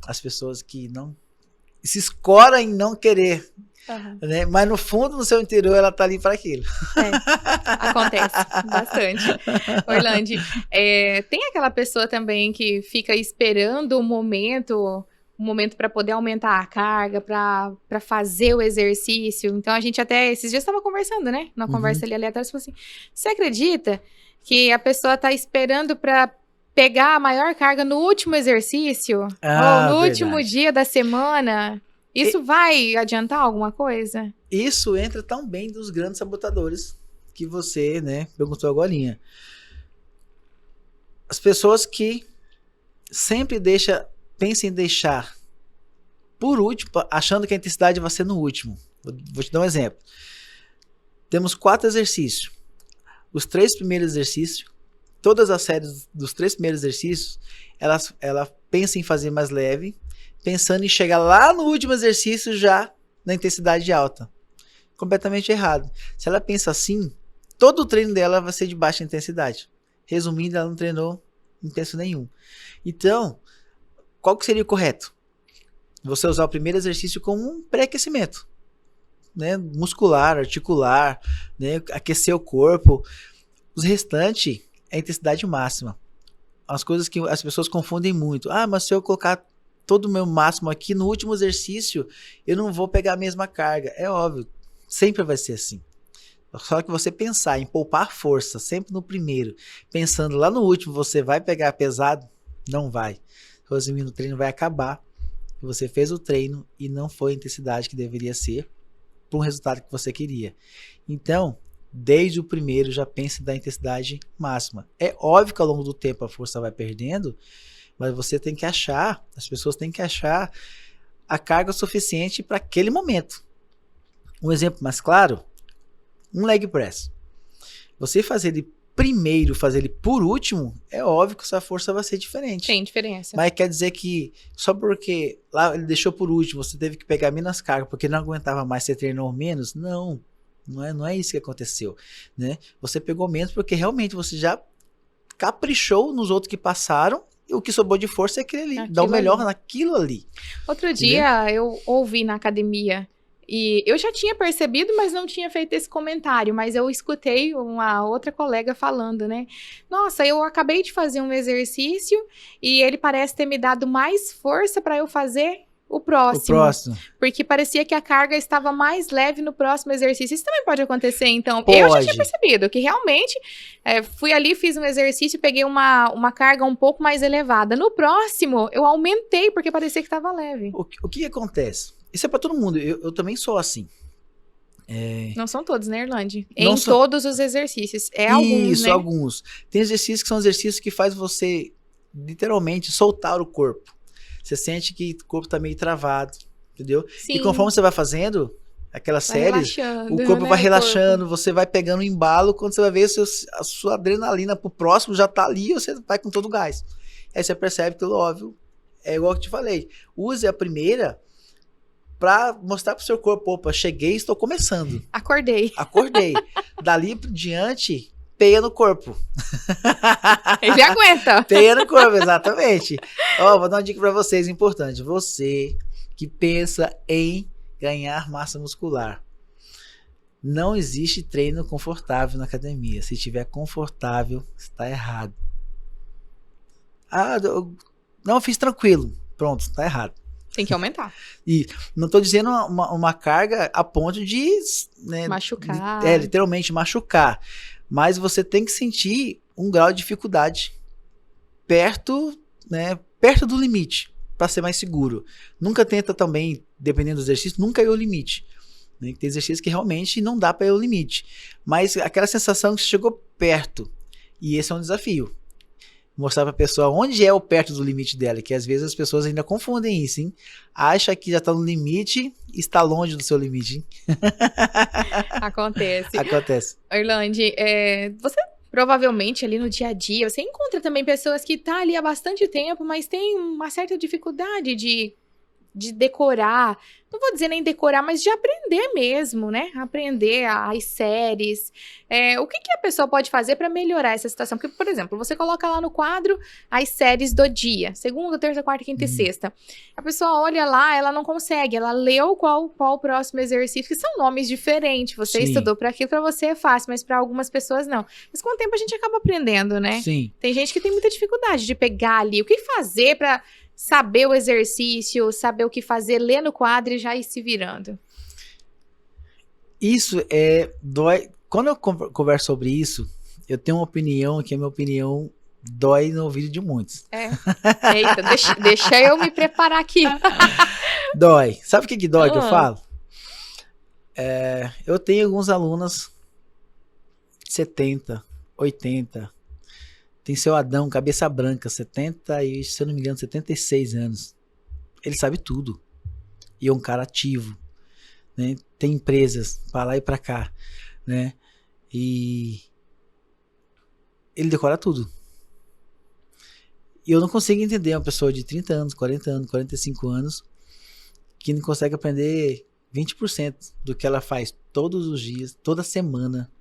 as pessoas que não se escoram em não querer. Né? Mas no fundo, no seu interior, ela tá ali para aquilo. Acontece bastante. Orlando, tem aquela pessoa também que fica esperando um momento para poder aumentar a carga, para fazer o exercício. Então a gente até esses dias estava conversando, né? Numa conversa ali aleatória, você falou assim: você acredita que a pessoa tá esperando para pegar a maior carga no último exercício? Ou no último dia da semana? Isso vai adiantar alguma coisa? Isso entra tão bem dos grandes sabotadores que você, né, perguntou agorinha. As pessoas que sempre pensam em deixar por último, achando que a intensidade vai ser no último. Vou te dar um exemplo. Temos 4 exercícios. Os 3 primeiros exercícios, todas as séries dos 3 primeiros exercícios, ela pensa em fazer mais leve, pensando em chegar lá no último exercício já na intensidade alta. Completamente errado. Se ela pensa assim, todo o treino dela vai ser de baixa intensidade. Resumindo, ela não treinou intenso nenhum. Então, qual que seria o correto? Você usar o primeiro exercício como um pré-aquecimento, né? Muscular, articular, né? Aquecer o corpo. Os restantes é a intensidade máxima. As coisas que as pessoas confundem muito. Mas se eu colocar todo o meu máximo aqui no último exercício, eu não vou pegar a mesma carga. É óbvio, sempre vai ser assim. Só que você pensar em poupar força sempre no primeiro, pensando lá no último, você vai pegar pesado? Não vai. Resumindo, o treino vai acabar. Você fez o treino e não foi a intensidade que deveria ser para um resultado que você queria. Então, desde o primeiro, já pense na intensidade máxima. É óbvio que ao longo do tempo a força vai perdendo, mas você tem que achar, as pessoas têm que achar a carga suficiente para aquele momento. Um exemplo mais claro, um leg press. Você fazer ele primeiro, fazer ele por último, é óbvio que sua força vai ser diferente. Tem diferença. Mas quer dizer que só porque lá ele deixou por último, você teve que pegar menos carga porque não aguentava mais, você treinou menos? Não, não é isso que aconteceu, né? Você pegou menos porque realmente você já caprichou nos outros que passaram e o que sobrou de força é aquele ali, Aquilo dá o melhor ali. naquilo ali. Outro dia eu ouvi na academia e eu já tinha percebido, mas não tinha feito esse comentário, mas eu escutei uma outra colega falando, né? Nossa, eu acabei de fazer um exercício e ele parece ter me dado mais força para eu fazer o próximo. Porque parecia que a carga estava mais leve no próximo exercício. Isso também pode acontecer, então. Pode. Eu já tinha percebido que realmente fui ali, fiz um exercício, peguei uma carga um pouco mais elevada. No próximo, eu aumentei, porque parecia que estava leve. O que acontece? Isso é para todo mundo. Eu também sou assim. Não são todos, né, Irlande? Não em são... todos os exercícios. Alguns, Isso, né? alguns. Tem exercícios que são exercícios que faz você literalmente soltar o corpo. Você sente que o corpo tá meio travado, entendeu? Sim. E conforme você vai fazendo aquelas séries, o corpo né, vai relaxando, você vai pegando embalo, quando você vai ver a sua adrenalina pro próximo já tá ali, você vai com todo o gás. Aí você percebe que, óbvio, é igual que eu te falei, use a primeira pra mostrar pro seu corpo, opa, cheguei e estou começando. Acordei. Dali por diante, peia no corpo. Ele aguenta. Peia no corpo, exatamente. Vou dar uma dica pra vocês, importante. Você que pensa em ganhar massa muscular. Não existe treino confortável na academia. Se tiver confortável, está errado. Não, eu fiz tranquilo. Pronto, está errado. Tem que aumentar. E não estou dizendo uma carga a ponto de... né, machucar. Literalmente machucar. Mas você tem que sentir um grau de dificuldade perto do limite, para ser mais seguro. Nunca tenta também, dependendo do exercício, nunca ir ao limite. Né? Tem exercícios que realmente não dá para ir ao limite. Mas aquela sensação que você chegou perto, e esse é um desafio. Mostrar para a pessoa onde é o perto do limite dela, que às vezes as pessoas ainda confundem isso, hein? Acha que já está no limite e está longe do seu limite, hein? Acontece. Irlande, você provavelmente ali no dia a dia, você encontra também pessoas que estão ali há bastante tempo, mas tem uma certa dificuldade de decorar, não vou dizer nem decorar, mas de aprender mesmo, né? Aprender as séries. O que a pessoa pode fazer para melhorar essa situação? Porque, por exemplo, você coloca lá no quadro as séries do dia, segunda, terça, quarta, quinta e sexta. A pessoa olha lá, ela não consegue, ela leu qual o próximo exercício, que são nomes diferentes. Você estudou para aquilo, para você é fácil, mas para algumas pessoas não. Mas com o tempo a gente acaba aprendendo, né? Sim. Tem gente que tem muita dificuldade de pegar ali. O que fazer para saber o exercício, saber o que fazer, ler no quadro e já ir se virando? Isso dói. Quando eu converso sobre isso, eu tenho uma opinião que a minha opinião dói no ouvido de muitos. Eita, deixa eu me preparar aqui. Dói. Sabe o que dói que eu falo? Eu tenho alguns alunos 70, 80. Tem seu Adão, cabeça branca, 70 e, se eu não me engano, 76 anos. Ele sabe tudo. E é um cara ativo. Né? Tem empresas para lá e para cá. Né? E ele decora tudo. E eu não consigo entender uma pessoa de 30 anos, 40 anos, 45 anos que não consegue aprender 20% do que ela faz todos os dias, toda semana,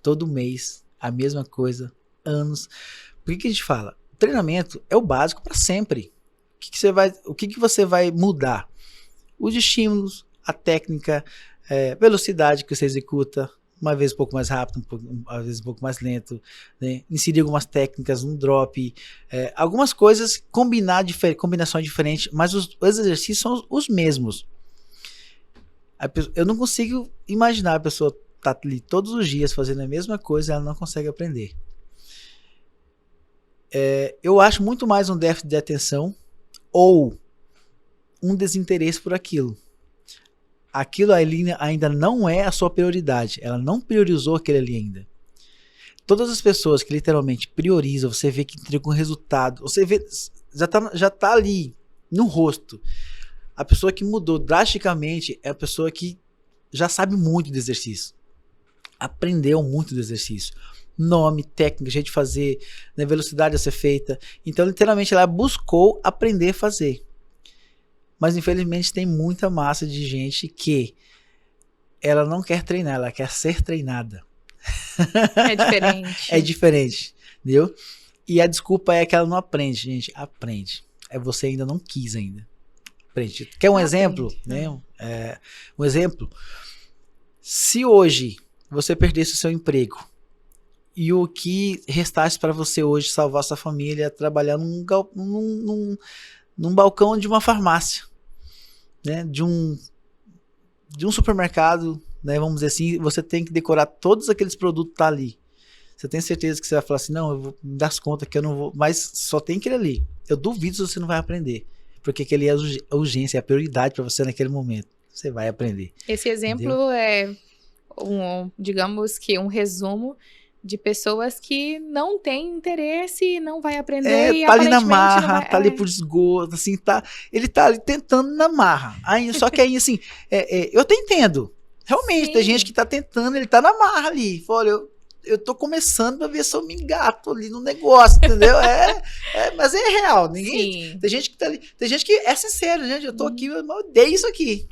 todo mês, a mesma coisa, anos. Por que a gente fala? O treinamento é o básico para sempre. O que você vai mudar? Os estímulos, a técnica, velocidade que você executa, uma vez um pouco mais rápido, às vezes um pouco mais lento, né? Inserir algumas técnicas, um drop, algumas coisas, combinações diferentes, mas os exercícios são os mesmos. Eu não consigo imaginar a pessoa estar ali todos os dias fazendo a mesma coisa e ela não consegue aprender. Eu acho muito mais um déficit de atenção ou um desinteresse por aquilo. Aquilo ali ainda não é a sua prioridade. Ela não priorizou aquele ali ainda. Todas as pessoas que literalmente priorizam, você vê que entregam um resultado, você vê, já tá ali no rosto. A pessoa que mudou drasticamente é a pessoa que já sabe muito do exercício. Aprendeu muito do exercício. nome, técnica, jeito de fazer, né, velocidade a ser feita. Então, literalmente, ela buscou aprender a fazer. Mas, infelizmente, tem muita massa de gente que ela não quer treinar, ela quer ser treinada. É diferente. É diferente, entendeu? E a desculpa é que ela não aprende, gente. Aprende. É você ainda não quis ainda. Aprende. Quer um exemplo? Né? Um exemplo. Se hoje você perdesse o seu emprego e o que restasse para você hoje salvar sua família trabalhar num balcão de uma farmácia, né? De um supermercado, né? Vamos dizer assim, você tem que decorar todos aqueles produtos que tá ali. Você tem certeza que você vai falar assim, não, eu vou me dar conta que eu não vou, mas só tem aquele ali. Eu duvido se você não vai aprender, porque aquele é a urgência, é a prioridade para você naquele momento. Você vai aprender. Esse exemplo é, digamos que um resumo de pessoas que não têm interesse, não vai aprender e tá ali na aparentemente marra, tá ali por desgosto, assim, ele tá ali tentando na marra. Aí, só que aí, assim, eu até entendo. Realmente, tem gente que tá tentando, ele tá na marra ali. Olha, eu tô começando pra ver se eu me engato ali no negócio, entendeu? Mas é real. Ninguém, tem gente que tá ali. Tem gente que é sincero, gente. Eu tô aqui, eu odeio isso aqui.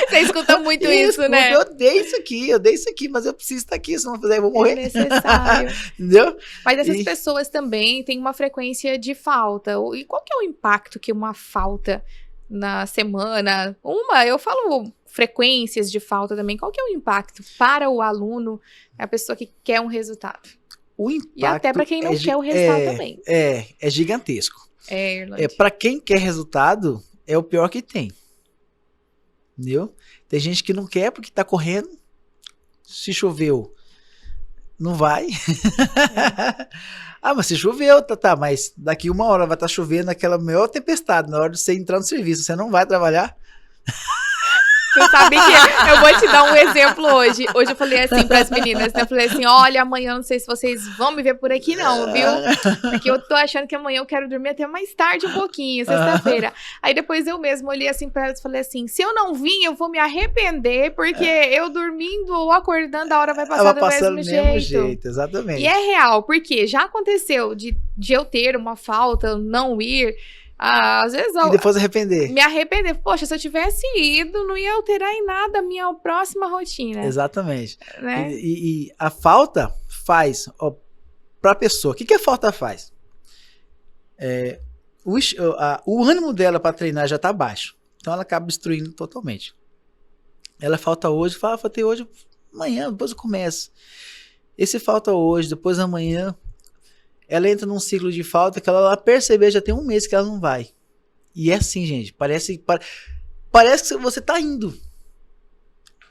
Você escuta muito isso, né? Eu odeio isso aqui, mas eu preciso estar aqui, se não fizer, eu vou morrer. É necessário. Entendeu? Mas essas pessoas também têm uma frequência de falta. E qual que é o impacto que uma falta na semana? Eu falo frequências de falta também. Qual que é o impacto para o aluno, a pessoa que quer um resultado? O impacto e até para quem não quer o resultado também. É gigantesco. Para quem quer resultado, é o pior que tem. Entendeu? Tem gente que não quer porque tá correndo. Se choveu, não vai. Mas se choveu, tá, mas daqui uma hora vai estar chovendo aquela maior tempestade. Na hora de você entrar no serviço, você não vai trabalhar. Você sabe que eu vou te dar um exemplo hoje. Hoje eu falei assim para as meninas, né? Eu falei assim, olha, amanhã não sei se vocês vão me ver por aqui não, viu? Porque eu tô achando que amanhã eu quero dormir até mais tarde um pouquinho, sexta-feira. Aí depois eu mesma olhei assim para elas e falei assim, se eu não vim, eu vou me arrepender, porque eu dormindo ou acordando, a hora vai passar do mesmo jeito. Exatamente. E é real, porque já aconteceu de eu ter uma falta, não ir. Às vezes e depois arrepender. Me arrepender. Poxa, se eu tivesse ido, não ia alterar em nada a minha próxima rotina. Exatamente. Né? E a falta faz, para a pessoa, o que a falta faz? O ânimo dela para treinar já está baixo. Então ela acaba destruindo totalmente. Ela falta hoje, fala, faltei hoje, amanhã, depois eu começo. Esse falta hoje, depois amanhã, ela entra num ciclo de falta que ela perceber já tem um mês que ela não vai. E é assim, gente. Parece que você tá indo.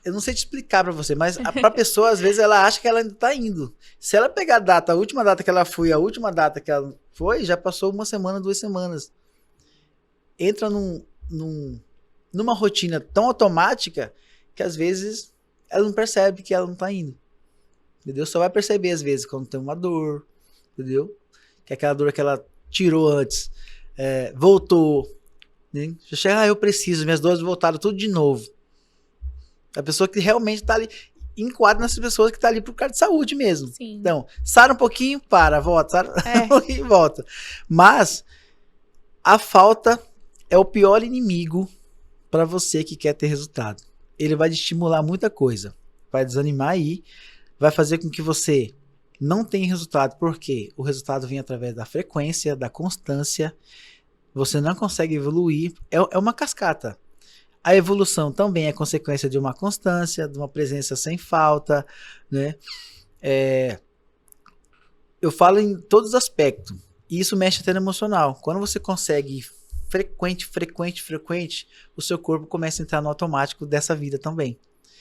Eu não sei te explicar pra você, mas pra pessoa, às vezes, ela acha que ela ainda tá indo. Se ela pegar a data, a última data que ela foi, a última data que ela foi, já passou 1 semana, 2 semanas. Entra numa rotina tão automática que, às vezes, ela não percebe que ela não tá indo. Entendeu? Só vai perceber, às vezes, quando tem uma dor. Entendeu? Que é aquela dor que ela tirou antes, voltou, né? Já chega, eu preciso, minhas dores voltaram tudo de novo. A pessoa que realmente tá ali, enquadra nessas pessoas que tá ali por causa de saúde mesmo. Sim. Então, sara um pouquinho, volta, sara um pouquinho, volta. Mas a falta é o pior inimigo para você que quer ter resultado. Ele vai te estimular muita coisa, vai desanimar aí, vai fazer com que você não tem resultado, porque o resultado vem através da frequência, da constância. Você não consegue evoluir. É uma cascata. A evolução também é consequência de uma constância, de uma presença sem falta, né? Eu falo em todos os aspectos. E isso mexe até no emocional. Quando você consegue frequente, o seu corpo começa a entrar no automático dessa vida também.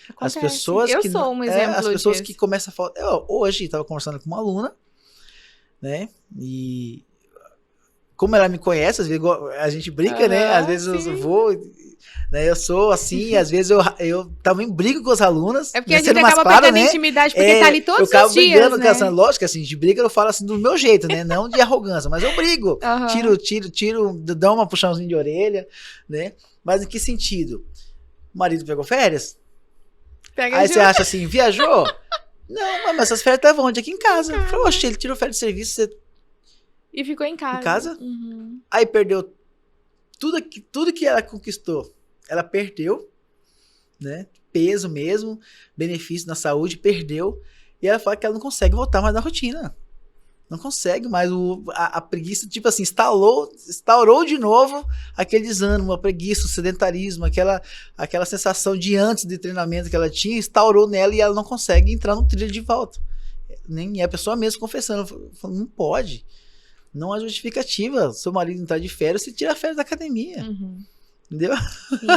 Acontece. As pessoas eu sou um exemplo as pessoas disso. que começam a falar. Hoje estava conversando com uma aluna, né? E como ela me conhece, às vezes a gente brinca, né? Às vezes eu vou, né? Eu sou assim, às vezes eu também brigo com as alunas. É porque a gente acaba pegando intimidade, porque tá ali todos os dias, eu acabo brigando, né? né? Lógico que assim, de briga eu falo assim do meu jeito, né? Não de arrogância, mas eu brigo. Tiro, dou uma puxãozinha de orelha, né? Mas em que sentido? O marido pegou férias? Aí você acha assim, viajou? Não, mas essas férias estavam onde? Aqui em casa. Eu falei, oxe, ele tirou férias de serviço, você... E ficou em casa. Em casa? Uhum. Aí perdeu tudo que ela conquistou. Ela perdeu, né? Peso mesmo, benefício na saúde, perdeu. E ela fala que ela não consegue voltar mais na rotina. Não consegue mais. A preguiça, tipo assim, instaurou de novo aquele desânimo, a preguiça, o sedentarismo, aquela sensação de antes de treinamento que ela tinha, instaurou nela e ela não consegue entrar no trilho de volta. Nem a pessoa mesmo confessando, falando, não pode. Não há justificativa. Seu marido entrar de férias, você tira férias da academia. Uhum. Entendeu? Sim.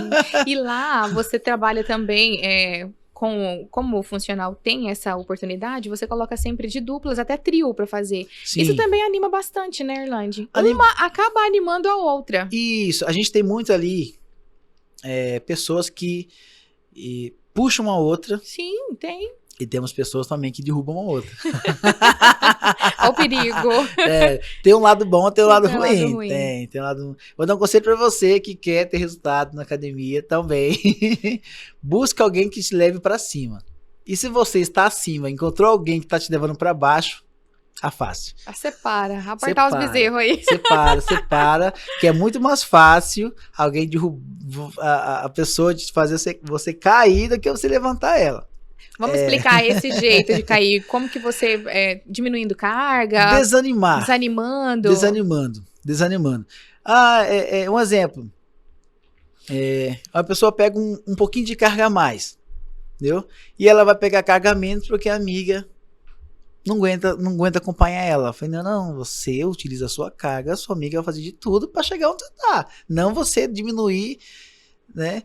E lá você trabalha também como o funcional tem essa oportunidade, você coloca sempre de duplas, até trio pra fazer. Sim. Isso também anima bastante, né, Erlande? Uma acaba animando a outra. Isso. A gente tem muito ali pessoas que puxam a outra. Sim, tem. E temos pessoas também que derrubam a outra. Olha o perigo. Tem um lado bom, tem um lado ruim. Lado ruim. Tem um lado... Vou dar um conselho pra você que quer ter resultado na academia também. Busca alguém que te leve pra cima. E se você está acima, encontrou alguém que tá te levando pra baixo, afaste. Separa. Apartar os bezerros aí. Separa. Que é muito mais fácil alguém a pessoa de fazer você cair do que você levantar ela. Vamos explicar esse jeito de cair. Como que você, diminuindo carga? Desanimando. Um exemplo. Uma pessoa pega um pouquinho de carga a mais, entendeu? E ela vai pegar carga a menos porque a amiga não aguenta acompanhar ela. Eu falei, não, você utiliza a sua carga, a sua amiga vai fazer de tudo para chegar onde você tá. Não você diminuir, né?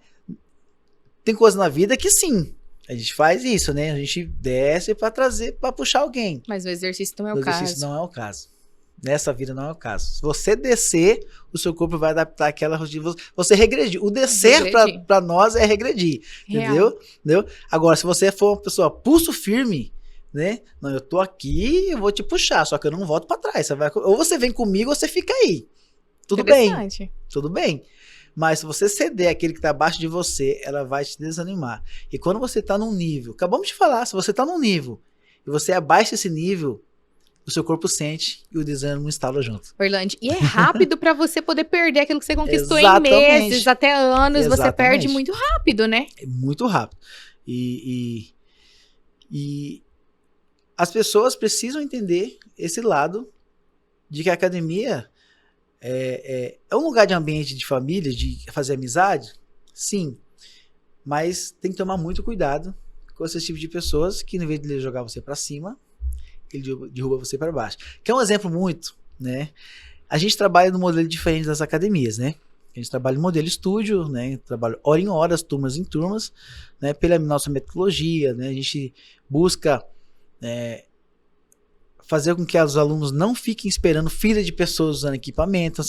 Tem coisa na vida que sim, a gente faz isso, né? A gente desce para puxar alguém. Mas o exercício não é o caso. O exercício não é o caso. Nessa vida não é o caso. Se você descer, o seu corpo vai adaptar aquela rotina. Você regredir. O descer para nós é regredir. Entendeu? Agora, se você for uma pessoa pulso firme, né? Não, eu tô aqui, eu vou te puxar, só que eu não volto para trás. Ou você vem comigo ou você fica aí. Tudo bem. Mas se você ceder aquele que está abaixo de você, ela vai te desanimar. E quando você está num nível, acabamos de falar, se você está num nível e você abaixa esse nível, o seu corpo sente e o desânimo instala junto. Orlando, e é rápido para você poder perder aquilo que você conquistou em meses, até anos. Exatamente. Você perde muito rápido, né? É muito rápido. E as pessoas precisam entender esse lado de que a academia é um lugar de ambiente de família, de fazer amizade, sim, mas tem que tomar muito cuidado com esse tipo de pessoas que, em vez de jogar você para cima, ele derruba você para baixo. Que é um exemplo muito, né? A gente trabalha no modelo diferente das academias, né? A gente trabalha no modelo estúdio, né? Trabalha hora em horas, turmas em turmas, né? Pela nossa metodologia, né? A gente busca fazer com que os alunos não fiquem esperando fila de pessoas usando equipamento.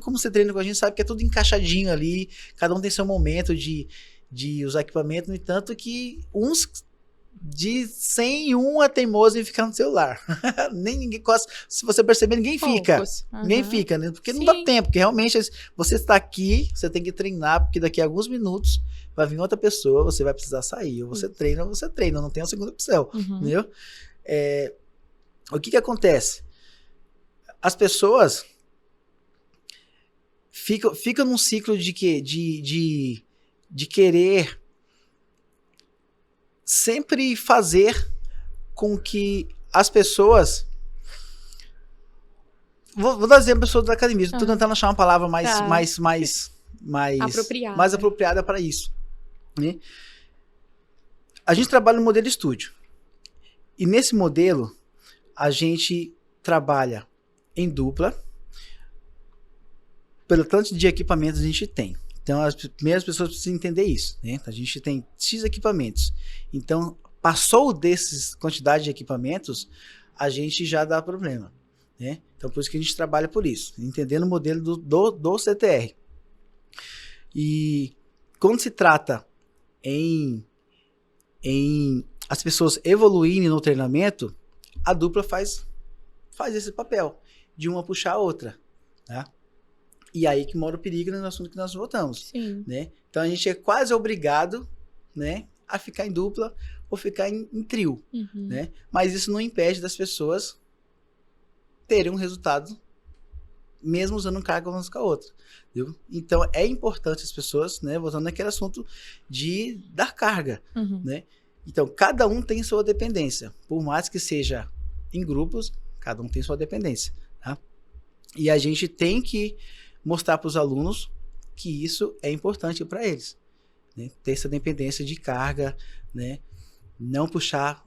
Como você treina com a gente, sabe que é tudo encaixadinho ali, cada um tem seu momento de usar equipamento, no entanto que uns de 100 é teimoso em ficar no celular. Nem ninguém, se você perceber, ninguém fica. Ninguém fica, né? Porque não dá tempo, porque realmente você está aqui, você tem que treinar, porque daqui a alguns minutos vai vir outra pessoa, você vai precisar sair. Ou você treina, não tem uma segunda opção, entendeu? O que acontece? As pessoas ficam num ciclo de querer sempre fazer com que as pessoas... Vou dar exemplo pessoas da academia. Estou tentando achar uma palavra mais apropriada para isso. Né? A gente trabalha no modelo estúdio. E nesse modelo, a gente trabalha em dupla pelo tanto de equipamentos que a gente tem. Então, as primeiras pessoas precisam entender isso, né? A gente tem X equipamentos. Então, passou dessas quantidade de equipamentos, a gente já dá problema, né? Então, por isso que a gente trabalha por isso, entendendo o modelo do CTR. E quando se trata em as pessoas evoluírem no treinamento, a dupla faz esse papel de uma puxar a outra, tá? E aí que mora o perigo no assunto que nós voltamos. Sim. Né? Então a gente é quase obrigado, né, a ficar em dupla ou ficar em trio, né? Mas isso não impede das pessoas terem um resultado mesmo usando um cargo umas com a outra. Entendeu? Então, é importante as pessoas, né, voltando naquele assunto de dar carga, né? Então, cada um tem sua dependência. Por mais que seja em grupos, cada um tem sua dependência, tá? E a gente tem que mostrar para os alunos que isso é importante para eles, né? Ter essa dependência de carga, né? Não puxar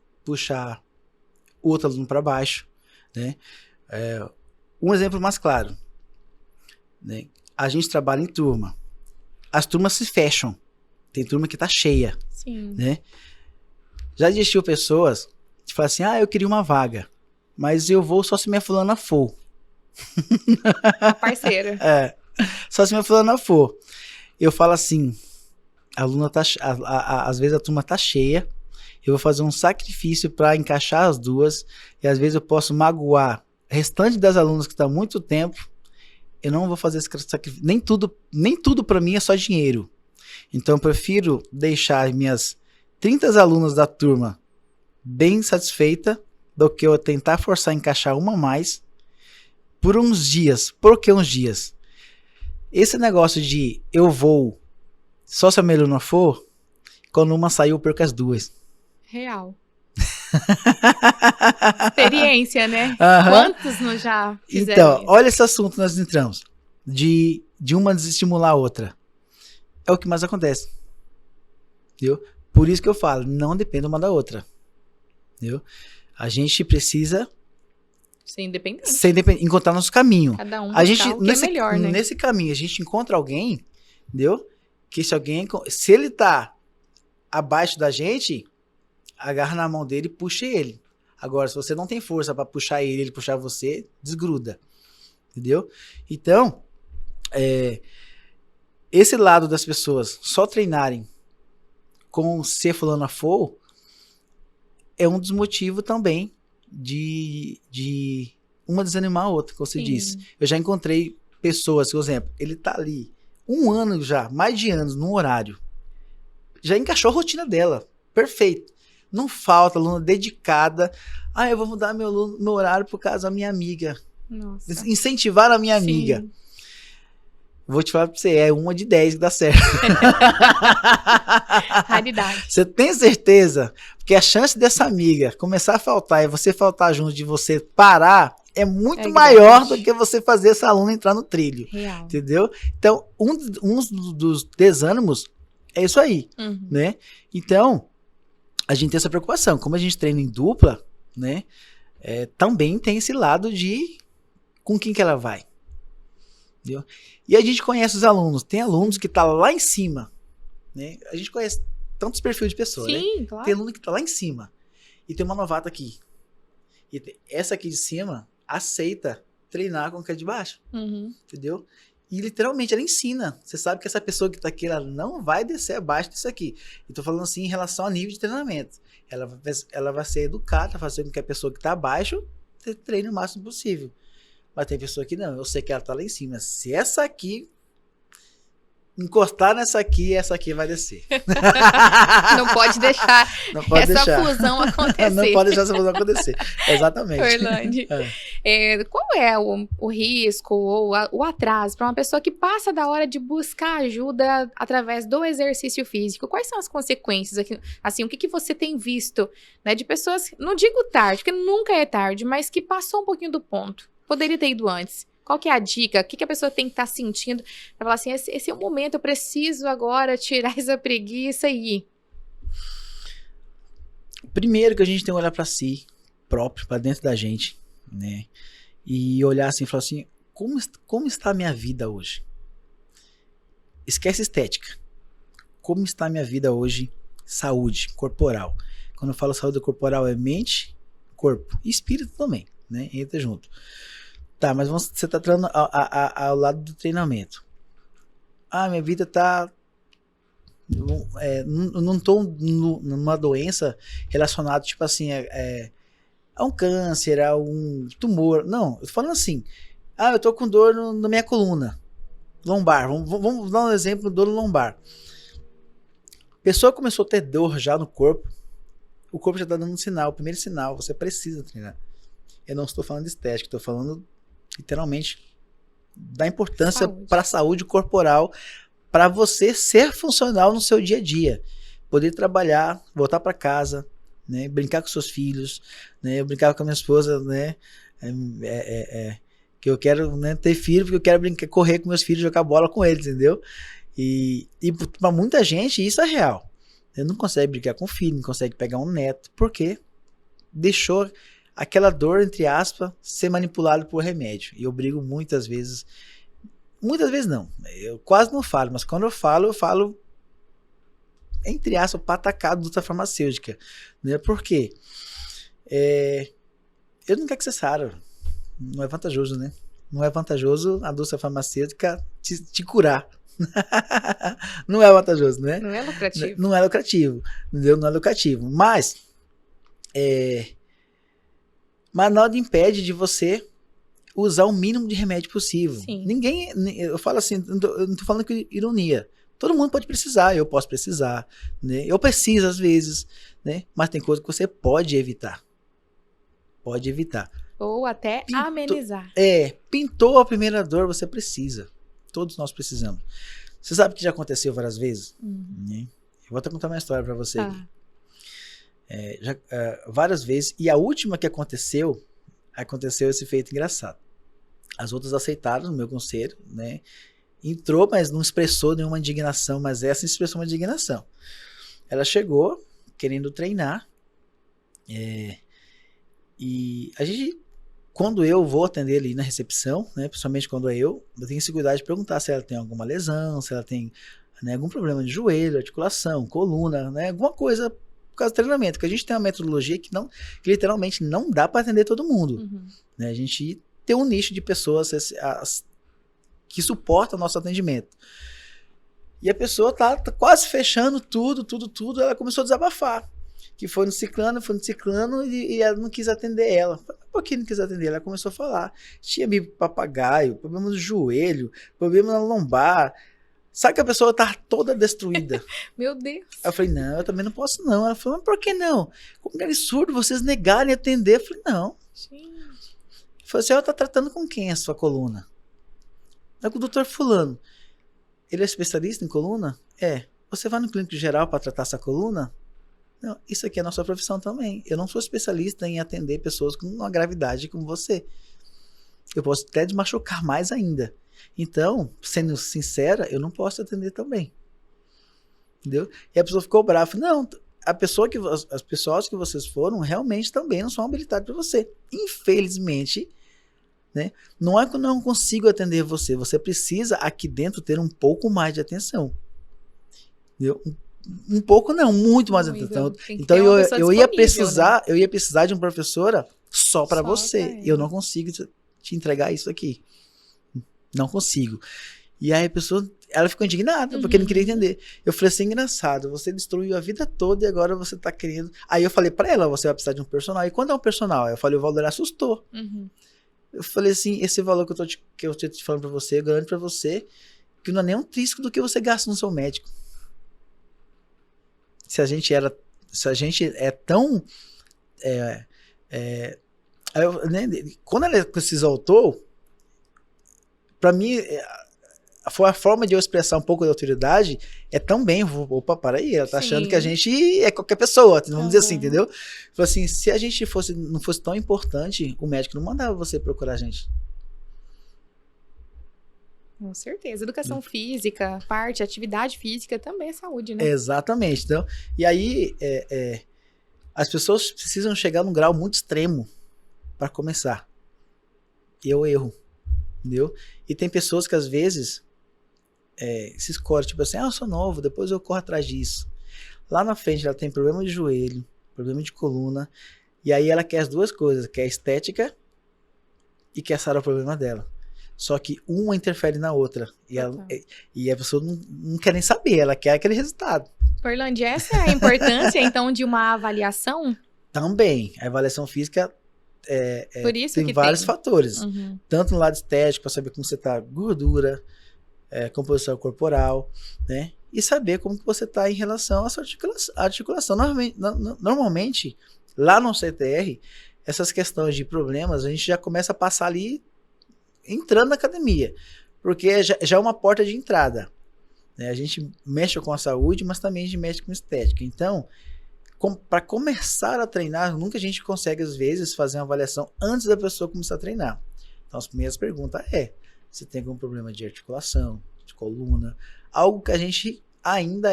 o outro aluno para baixo, né? Um exemplo mais claro, né? A gente trabalha em turma. As turmas se fecham. Tem turma que tá cheia. Sim. Né? Já existiu pessoas que falam assim, eu queria uma vaga, mas eu vou só se minha fulana for. A parceira. Só se minha fulana for. Eu falo assim, a aluna tá, às vezes a turma tá cheia, eu vou fazer um sacrifício para encaixar as duas, e às vezes eu posso magoar o restante das alunas que estão há muito tempo. Eu não vou fazer esse sacrifício. Nem tudo para mim é só dinheiro. Então eu prefiro deixar minhas 30 alunas da turma bem satisfeita do que eu tentar forçar a encaixar uma a mais por uns dias. Por que uns dias? Esse negócio de eu vou só se a minha aluna for, quando uma saiu eu perco as duas. Real. Experiência, né? Quantos não já fizeram Então, isso? olha esse assunto que nós entramos. De uma desestimular a outra. É o que mais acontece. Entendeu? Por isso que eu falo, não depende uma da outra. Entendeu? A gente precisa ser independente. Encontrar nosso caminho. Cada um a gente, o que é melhor, né? Nesse caminho, a gente encontra alguém, entendeu? Que se ele tá abaixo da gente, agarra na mão dele e puxa ele. Agora, se você não tem força para puxar ele puxar você, desgruda. Entendeu? Então, esse lado das pessoas só treinarem com ser fulana for é um dos motivos também de uma desanimar a outra, como você disse. Eu já encontrei pessoas, por exemplo, ele tá ali 1 ano já, mais de anos, num horário. Já encaixou a rotina dela. Perfeito. Não falta aluna dedicada. Eu vou mudar meu horário por causa da minha amiga. Nossa. Incentivar a minha amiga. Vou te falar pra você, é 1 de 10 que dá certo. Raridade. Você tem certeza? Porque a chance dessa amiga começar a faltar e você faltar junto de você parar é muito maior do que você fazer essa aluna entrar no trilho. Real. Entendeu? Então, um dos desânimos é isso aí, né? Então, a gente tem essa preocupação. Como a gente treina em dupla, né? Também tem esse lado de com quem que ela vai. Entendeu? E a gente conhece os alunos. Tem alunos que tá lá em cima, né? A gente conhece tantos perfis de pessoas, né? Claro. Tem aluno que tá lá em cima. E tem uma novata aqui. E essa aqui de cima aceita treinar com a que é de baixo. Entendeu? E literalmente ela ensina. Você sabe que essa pessoa que tá aqui, ela não vai descer abaixo disso aqui. Eu tô falando assim em relação ao nível de treinamento. Ela vai ser educada, fazendo com que a pessoa que tá abaixo treine o máximo possível. Mas tem pessoa que não. Eu sei que ela tá lá em cima. Se essa aqui encostar nessa aqui, essa aqui vai descer. Não pode deixar fusão acontecer. Não pode deixar essa fusão acontecer. Exatamente. Orlando. Qual é o risco ou o atraso para uma pessoa que passa da hora de buscar ajuda através do exercício físico? Quais são as consequências aqui? Assim, o que você tem visto, né, de pessoas, não digo tarde, porque nunca é tarde, mas que passou um pouquinho do ponto. Poderia ter ido antes. Qual que é a dica? O que a pessoa tem que estar sentindo para falar assim, esse é o momento, eu preciso agora tirar essa preguiça e ir? Primeiro que a gente tem que olhar para si próprio, para dentro da gente, né? E olhar assim e falar assim, como está a minha vida hoje? Esquece estética. Como está a minha vida hoje? Saúde corporal. Quando eu falo saúde corporal é mente, corpo e espírito também, né? Entra junto. Tá, mas você tá entrando ao lado do treinamento. Minha vida tá... não tô numa doença relacionada, tipo assim, a um câncer, a um tumor. Não, eu tô falando assim, eu tô com dor na minha coluna lombar. Vamos dar um exemplo, dor lombar. A pessoa começou a ter dor já no corpo, o corpo já está dando um sinal, o primeiro sinal, você precisa treinar. Eu não estou falando de estética, estou falando literalmente da importância para a saúde corporal, para você ser funcional no seu dia a dia. Poder trabalhar, voltar para casa, né, brincar com seus filhos, né, eu brincava com a minha esposa, né, que eu quero, né, ter filho porque eu quero brincar, correr com meus filhos, jogar bola com eles, entendeu? E para muita gente isso é real. Ele não consegue brincar com o filho, não consegue pegar um neto, porque deixou aquela dor, entre aspas, ser manipulado por remédio. E eu brigo muitas vezes não, eu quase não falo, mas quando eu falo entre aspas, patacado da farmacêutica, né? Por quê? Eu não quero que você sara, não é vantajoso, né? Não é vantajoso a indústria farmacêutica te curar. Não é vantajoso, né? Não é lucrativo. Não é lucrativo, entendeu? Não é lucrativo. Mas nada impede de você usar o mínimo de remédio possível. Sim. Ninguém, eu falo assim, eu não tô falando com ironia. Todo mundo pode precisar, eu posso precisar, né? Eu preciso às vezes, né? Mas tem coisa que você pode evitar. Pode evitar. Ou até amenizar. Pintou a primeira dor, você precisa. Todos nós precisamos. Você sabe que já aconteceu várias vezes? Né? Eu vou até contar uma história para você aqui. Várias vezes. E a última que aconteceu esse feito engraçado. As outras aceitaram no meu conselho, né? Entrou, mas não expressou nenhuma indignação, mas essa expressou uma indignação. Ela chegou querendo treinar. E a gente, quando eu vou atender ali na recepção, né, principalmente quando eu tenho esse cuidado de perguntar se ela tem alguma lesão, se ela tem, né, algum problema de joelho, articulação, coluna, né, alguma coisa por causa do treinamento, porque a gente tem uma metodologia que literalmente não dá para atender todo mundo. Né, a gente tem um nicho de pessoas que suportam o nosso atendimento. E a pessoa tá quase fechando tudo, ela começou a desabafar. Que foi no ciclano e ela não quis atender ela. Por que não quis atender? Ela começou a falar. Tinha bico papagaio, problema no joelho, problema na lombar. Sabe que a pessoa tá toda destruída. Meu Deus. Eu falei, não, eu também não posso não. Ela falou, mas por que não? Como é absurdo vocês negarem atender. Eu falei, não. Gente. Falei, a senhora tá tratando com quem a sua coluna? É com o doutor fulano. Ele é especialista em coluna? Você vai no clínico geral para tratar essa coluna? Não, isso aqui é a nossa profissão também. Eu não sou especialista em atender pessoas com uma gravidade como você. Eu posso até te machucar mais ainda. Então, sendo sincera, eu não posso atender também. Entendeu? E a pessoa ficou brava. Não, as pessoas que vocês foram realmente também não são habilitadas para você. Infelizmente, né? Não é que eu não consigo atender você. Você precisa aqui dentro ter um pouco mais de atenção. Entendeu? Um pouco não, muito mais atenção. Então eu ia precisar, né? Eu ia precisar de uma professora só para você. Eu não consigo te entregar isso aqui. Não consigo. E aí a pessoa, ela ficou indignada, porque não queria entender. Eu falei assim, engraçado, você destruiu a vida toda e agora você tá querendo... Aí eu falei para ela, você vai precisar de um personal. E quando é um personal? Eu falei, o valor assustou. Eu falei assim, esse valor que eu tô te falando para você, eu garanto para você que não é nem um trisco do que você gasta no seu médico. Se a gente é tão... quando ela se exaltou, para mim, foi a forma de eu expressar um pouco de autoridade, tão bem, opa, para aí, ela tá achando que a gente é qualquer pessoa, vamos dizer assim, entendeu? Falei assim, se a gente não fosse tão importante, o médico não mandava você procurar a gente. Com certeza. Educação física, atividade física também é saúde, né? Exatamente. Então, e aí, as pessoas precisam chegar num grau muito extremo para começar. E eu erro. Entendeu? E tem pessoas que às vezes se escolhem, tipo assim, eu sou novo, depois eu corro atrás disso. Lá na frente ela tem problema de joelho, problema de coluna, e aí ela quer as duas coisas, quer estética e quer sarar o problema dela. Só que uma interfere na outra. E a pessoa não quer nem saber, ela quer aquele resultado. Orlando, essa é a importância, então, de uma avaliação? Também. A avaliação física Por isso tem que vários tem. fatores. Tanto no lado estético, para saber como você está, gordura, composição corporal, né? e saber como que você está em relação à sua articulação. Normalmente, lá no CTR, essas questões de problemas, a gente já começa a passar ali, entrando na academia, porque já é uma porta de entrada. Né? A gente mexe com a saúde, mas também a gente mexe com estética. Então, para começar a treinar, nunca a gente consegue, às vezes, fazer uma avaliação antes da pessoa começar a treinar. Então, as primeiras perguntas você tem algum problema de articulação, de coluna, algo que a gente ainda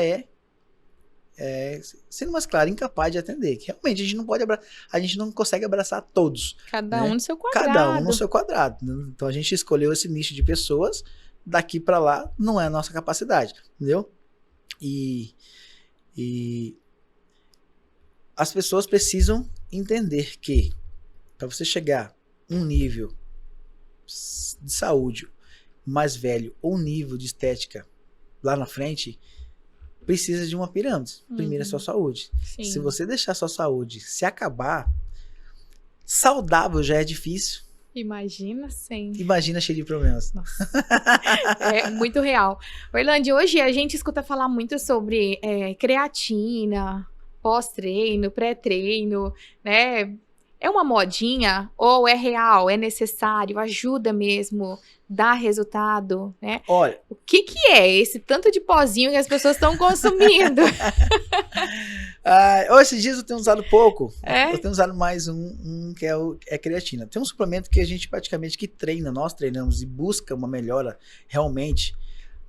sendo mais claro, incapaz de atender, que realmente a gente não consegue abraçar todos. Cada um no seu quadrado. Cada um no seu quadrado. Então, a gente escolheu esse nicho de pessoas, daqui para lá não é a nossa capacidade, entendeu? E as pessoas precisam entender que para você chegar um nível de saúde mais velho ou um nível de estética lá na frente, precisa de uma pirâmide. Primeiro é a sua saúde. Sim. Se você deixar a sua saúde se acabar, saudável já é difícil. Imagina sem. Imagina cheio de problemas. Nossa. É muito real. Orlando, hoje a gente escuta falar muito sobre creatina, pós-treino, pré-treino, né? É uma modinha ou é real, é necessário, ajuda mesmo, dá resultado, né? Olha, o que é esse tanto de pozinho que as pessoas estão consumindo? Esses dias eu tenho usado pouco. É? Eu tenho usado mais um que é creatina. Tem um suplemento que a gente praticamente nós treinamos e busca uma melhora realmente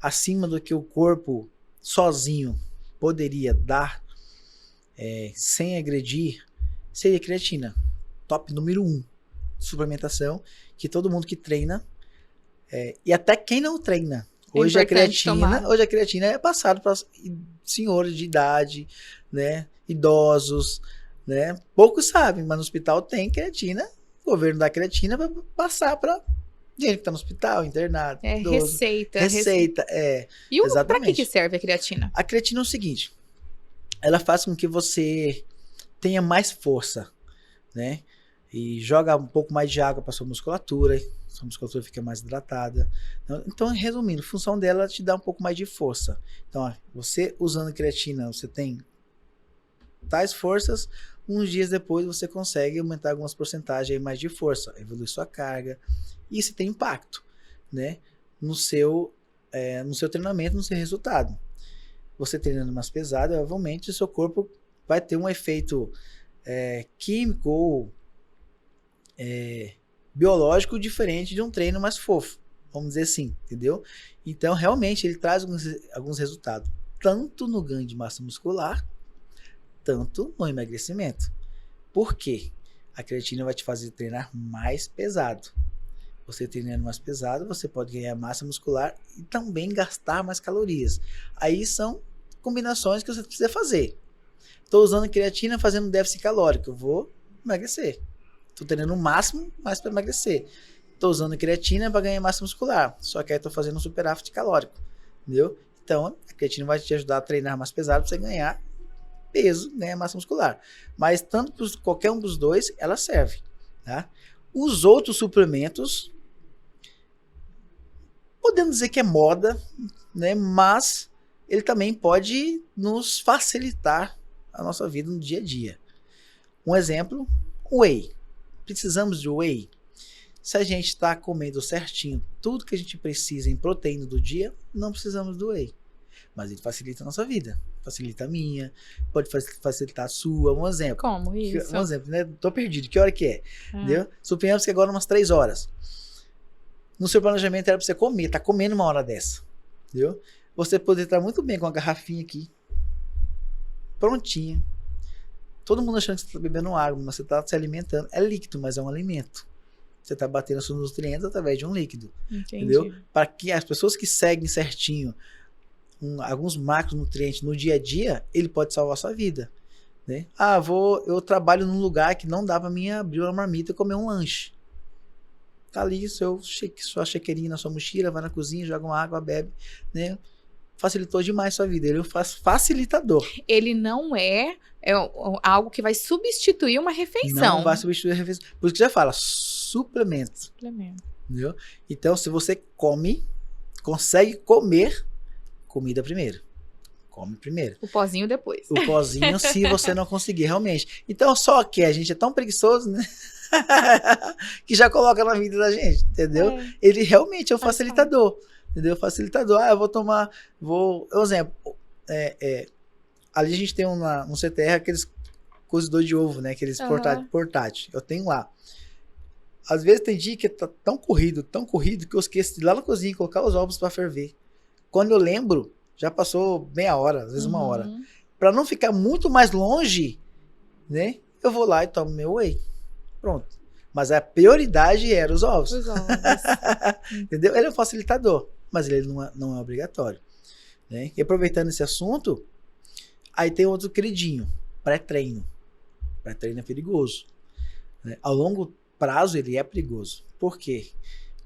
acima do que o corpo sozinho poderia dar, sem agredir, seria creatina. Top número 1 de suplementação, que todo mundo que treina, e até quem não treina, hoje a creatina é passada para senhores de idade, né, idosos, né, poucos sabem, mas no hospital tem creatina, o governo dá creatina para passar para gente que está no hospital, internado, idoso. Receita. E para que serve a creatina? A creatina é o seguinte, ela faz com que você tenha mais força, né? E joga um pouco mais de água para sua musculatura fica mais hidratada. Então, resumindo, a função dela é te dar um pouco mais de força. Então, você usando creatina, você tem tais forças, uns dias depois você consegue aumentar algumas porcentagens mais de força, evoluir sua carga, e isso tem impacto, né? No seu treinamento, no seu resultado. Você treinando mais pesado, obviamente o seu corpo vai ter um efeito químico ou biológico diferente de um treino mais fofo, vamos dizer assim, entendeu? Então, realmente, ele traz alguns resultados, tanto no ganho de massa muscular, tanto no emagrecimento. Por quê? A creatina vai te fazer treinar mais pesado. Você treinando mais pesado, você pode ganhar massa muscular e também gastar mais calorias. Aí são combinações que você precisa fazer. Estou usando creatina fazendo déficit calórico, eu vou emagrecer. Estou treinando o máximo, mais para emagrecer. Estou usando creatina para ganhar massa muscular, só que aí estou fazendo um superávit calórico, entendeu? Então, a creatina vai te ajudar a treinar mais pesado para você ganhar peso, ganhar massa muscular. Mas tanto para qualquer um dos dois, ela serve, tá? Os outros suplementos, podemos dizer que é moda, né? Mas ele também pode nos facilitar a nossa vida no dia a dia. Um exemplo, whey. Precisamos de whey? Se a gente está comendo certinho tudo que a gente precisa em proteína do dia, não precisamos do whey. Mas ele facilita a nossa vida. Facilita a minha, pode facilitar a sua. Um exemplo. Como isso? Um exemplo, né? Tô perdido. Que hora que é? Entendeu? Suponhamos que agora umas 3 horas. No seu planejamento era para você comer. Tá comendo uma hora dessa. Entendeu? Você poderia estar muito bem com a garrafinha aqui. Prontinha. Todo mundo achando que você está bebendo água, mas você está se alimentando. É líquido, mas é um alimento. Você está batendo seus nutrientes através de um líquido. Entendi. Entendeu? Para que as pessoas que seguem certinho alguns macronutrientes no dia a dia, ele pode salvar a sua vida. Né? Eu trabalho num lugar que não dá para mim abrir uma marmita e comer um lanche. Tá ali sua chequeirinha na sua mochila, vai na cozinha, joga uma água, bebe, né? Facilitou demais a sua vida. Ele é um facilitador. Ele não é algo que vai substituir uma refeição. Não vai substituir a refeição. Por isso que já fala, suplemento. Entendeu? Então, se você consegue comer, comida primeiro. come primeiro. O pozinho depois. O pozinho se você não conseguir realmente. Então, só que a gente é tão preguiçoso, né? que já coloca na vida da gente, entendeu? Ele realmente é um facilitador, entendeu? Facilitador. Eu vou tomar, por exemplo, ali a gente tem um CTR, aqueles cozedor de ovo, né? Aqueles portátil. Eu tenho lá. Às vezes tem dia que tá tão corrido, que eu esqueço de ir lá na cozinha e colocar os ovos para ferver. Quando eu lembro, já passou meia hora, às vezes uma hora. Para não ficar muito mais longe, né? Eu vou lá e tomo meu whey. Pronto. Mas a prioridade era os ovos. Os ovos. Entendeu? Ele é um facilitador, mas ele não é obrigatório. Né? E aproveitando esse assunto, aí tem outro queridinho, pré-treino. Pré-treino é perigoso. Né? Ao longo prazo ele é perigoso. Por quê?